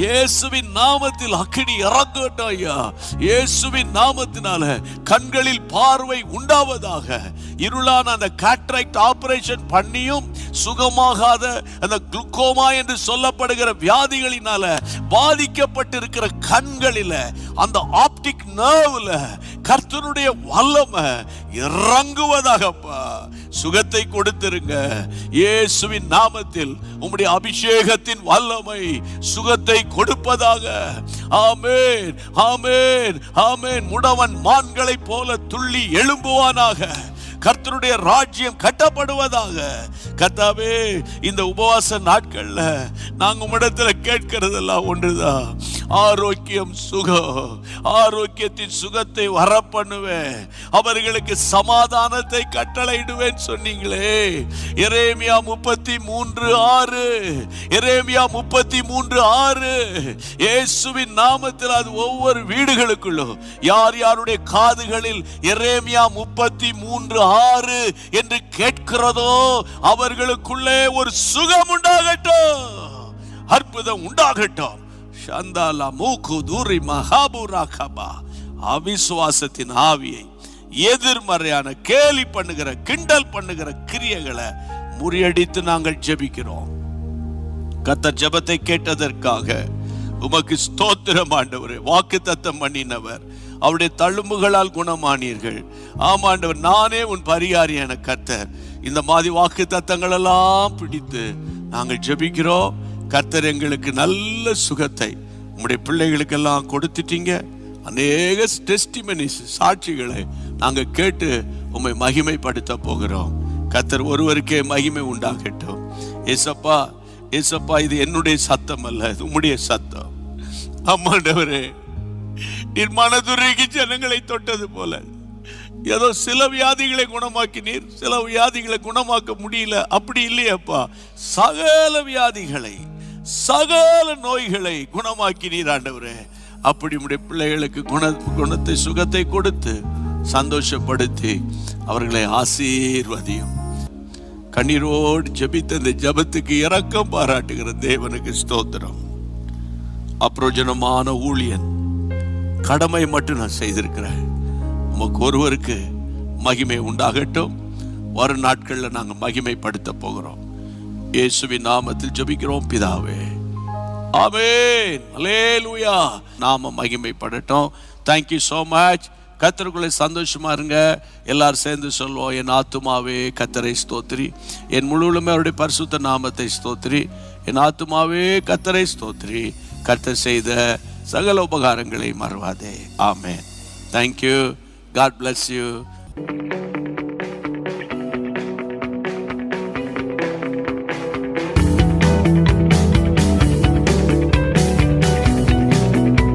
Speaker 1: இயேசுவின் நாமத்தில் அக்கினி இறங்கட்டும் ஐயா. இயேசுவின் நாமத்தினால கண்களில் பார்வை உண்டாவதாக. இருளான அந்த கேட்ராக்ட் ஆபரேஷன் பண்ணியும் சுகமாகாத அந்த குளுக்கோமா என்று சொல்லப்படுகிற வியாதிகளினால பாதிக்கப்பட்டிருக்கிற கண்களில, அந்த ஆப்டிக் நர்வ்ல கர்த்தருடைய வல்லமை இறங்குவதாகப்பா. சுகத்தை கொடுத்திருங்க இயேசுவின் நாமத்தில். உம்முடைய அபிஷேகத்தின் வல்லமை சுகத்தை கொடுப்பதாக. ஆமென், ஆமென், ஆமென். முடவன் மான்களைப் போல துள்ளி எழும்புவானாக. கர்த்தருடைய ராஜ்யம் கட்டப்படுவதாக. கர்த்தாவே, இந்த உபவாச நாட்கள்ல நாங்க உம்மிடத்துல கேட்கிறதெல்லாம் ஒன்றுதான், ஆரோக்கியம், சுகம். ஆரோக்கியத்தின் சுகத்தை வர பண்ணுவேன், அவர்களுக்கு சமாதானத்தை கட்டளையிடுவேன் சொன்னீங்களே. எரேமியா 33:6, எரேமியா 33:6. இயேசுவின் நாமத்தில் அது ஒவ்வொரு வீடுகளுக்குள்ளும் யார் யாருடைய காதுகளில் எரேமியா 33:6 என்று கேட்கிறதோ அவர்களுக்குள்ளே ஒரு சுகம் உண்டாகட்டும், அற்புதம் உண்டாகட்டும். சந்தாலா மூக்கு தூரி மகாபுராகபா. அவிசுவாசத்தின் ஆவியை, எதிர்மறையான கேலி பண்ணுகிற, கிண்டல் பண்ணுகிற கிரியைகளை முறியடித்து நாங்கள் ஜெபிக்கிறோம். கர்த்தர் ஜெபத்தை கேட்டதற்காக உமக்கு ஸ்தோத்திரம் ஆண்டவரே. வாக்குத்தத்தம் பண்ணினவர், அவருடைய தழும்புகளால் குணமானீர்கள். ஆமாண்டவர், நானே உன் பரிகாரியான கர்த்தர். இந்த மாதிரி வாக்கு தத்தங்கள் எல்லாம் பிடித்து நாங்கள் ஜெபிக்கிறோம். கர்த்தர் எங்களுக்கு நல்ல சுகத்தை உம்முடைய பிள்ளைகளுக்கெல்லாம் கொடுத்துட்டீங்க. அநேக டெஸ்டிமனிஸ், சாட்சிகளை நாங்கள் கேட்டு உம்மை மகிமைப்படுத்த போகிறோம். கர்த்தர் ஒருவருக்கே மகிமை உண்டாகட்டும். ஏசப்பா, ஏசப்பா, இது என்னுடைய சத்தம் அல்ல, இது உம்முடைய சத்தம். ஆமாண்டவரே, நீர் மனதுருகி ஜனங்களை தொட்டது போல ஏதோ சில வியாதிகளை குணமாக்கினீர், சில வியாதிகளை குணமாக்க முடியல, அப்படி இல்லையப்பா. சகல வியாதிகளை, சகல நோய்களை குணமாக்கினீர் ஆண்டவரே. அப்படி உடைய பிள்ளைகளுக்கு குணத்தை, சுகத்தை கொடுத்து சந்தோஷப்படுத்தி அவர்களை ஆசீர்வதியும். கண்ணீரோடு ஜெபித்த இந்த ஜெபத்துக்கு இரக்கம் பாராட்டுகிற தேவனுக்கு ஸ்தோத்திரம். அப்ரோஜனமான ஊழியன், கடமை மட்டும் நான் செய்திருக்கிறேன். உமக்கு ஒருவருக்கு மகிமை உண்டாகட்டும். வரும் நாட்கள்ல நாங்கள் மகிமைப்படுத்த போகிறோம். இயேசுவின் நாமத்தில் ஜெபிக்கிறோம் பிதாவே, ஆமென், அல்லேலூயா. நாம மகிமைப்படட்டும். Thank you so much. கர்த்தருக்குள்ளே சந்தோஷமா இருங்க. எல்லாரும் சேர்ந்து சொல்வோம், என் ஆத்துமாவே கர்த்தரை ஸ்தோத்திரி, என் முழுவதுமே அவருடைய பரிசுத்த நாமத்தை ஸ்தோத்திரி. என் ஆத்துமாவே கர்த்தரை ஸ்தோத்திரி, கர்த்தர் செய்த சகல உபகாரங்களை மறவாதே. ஆமென். Thank you. God bless you.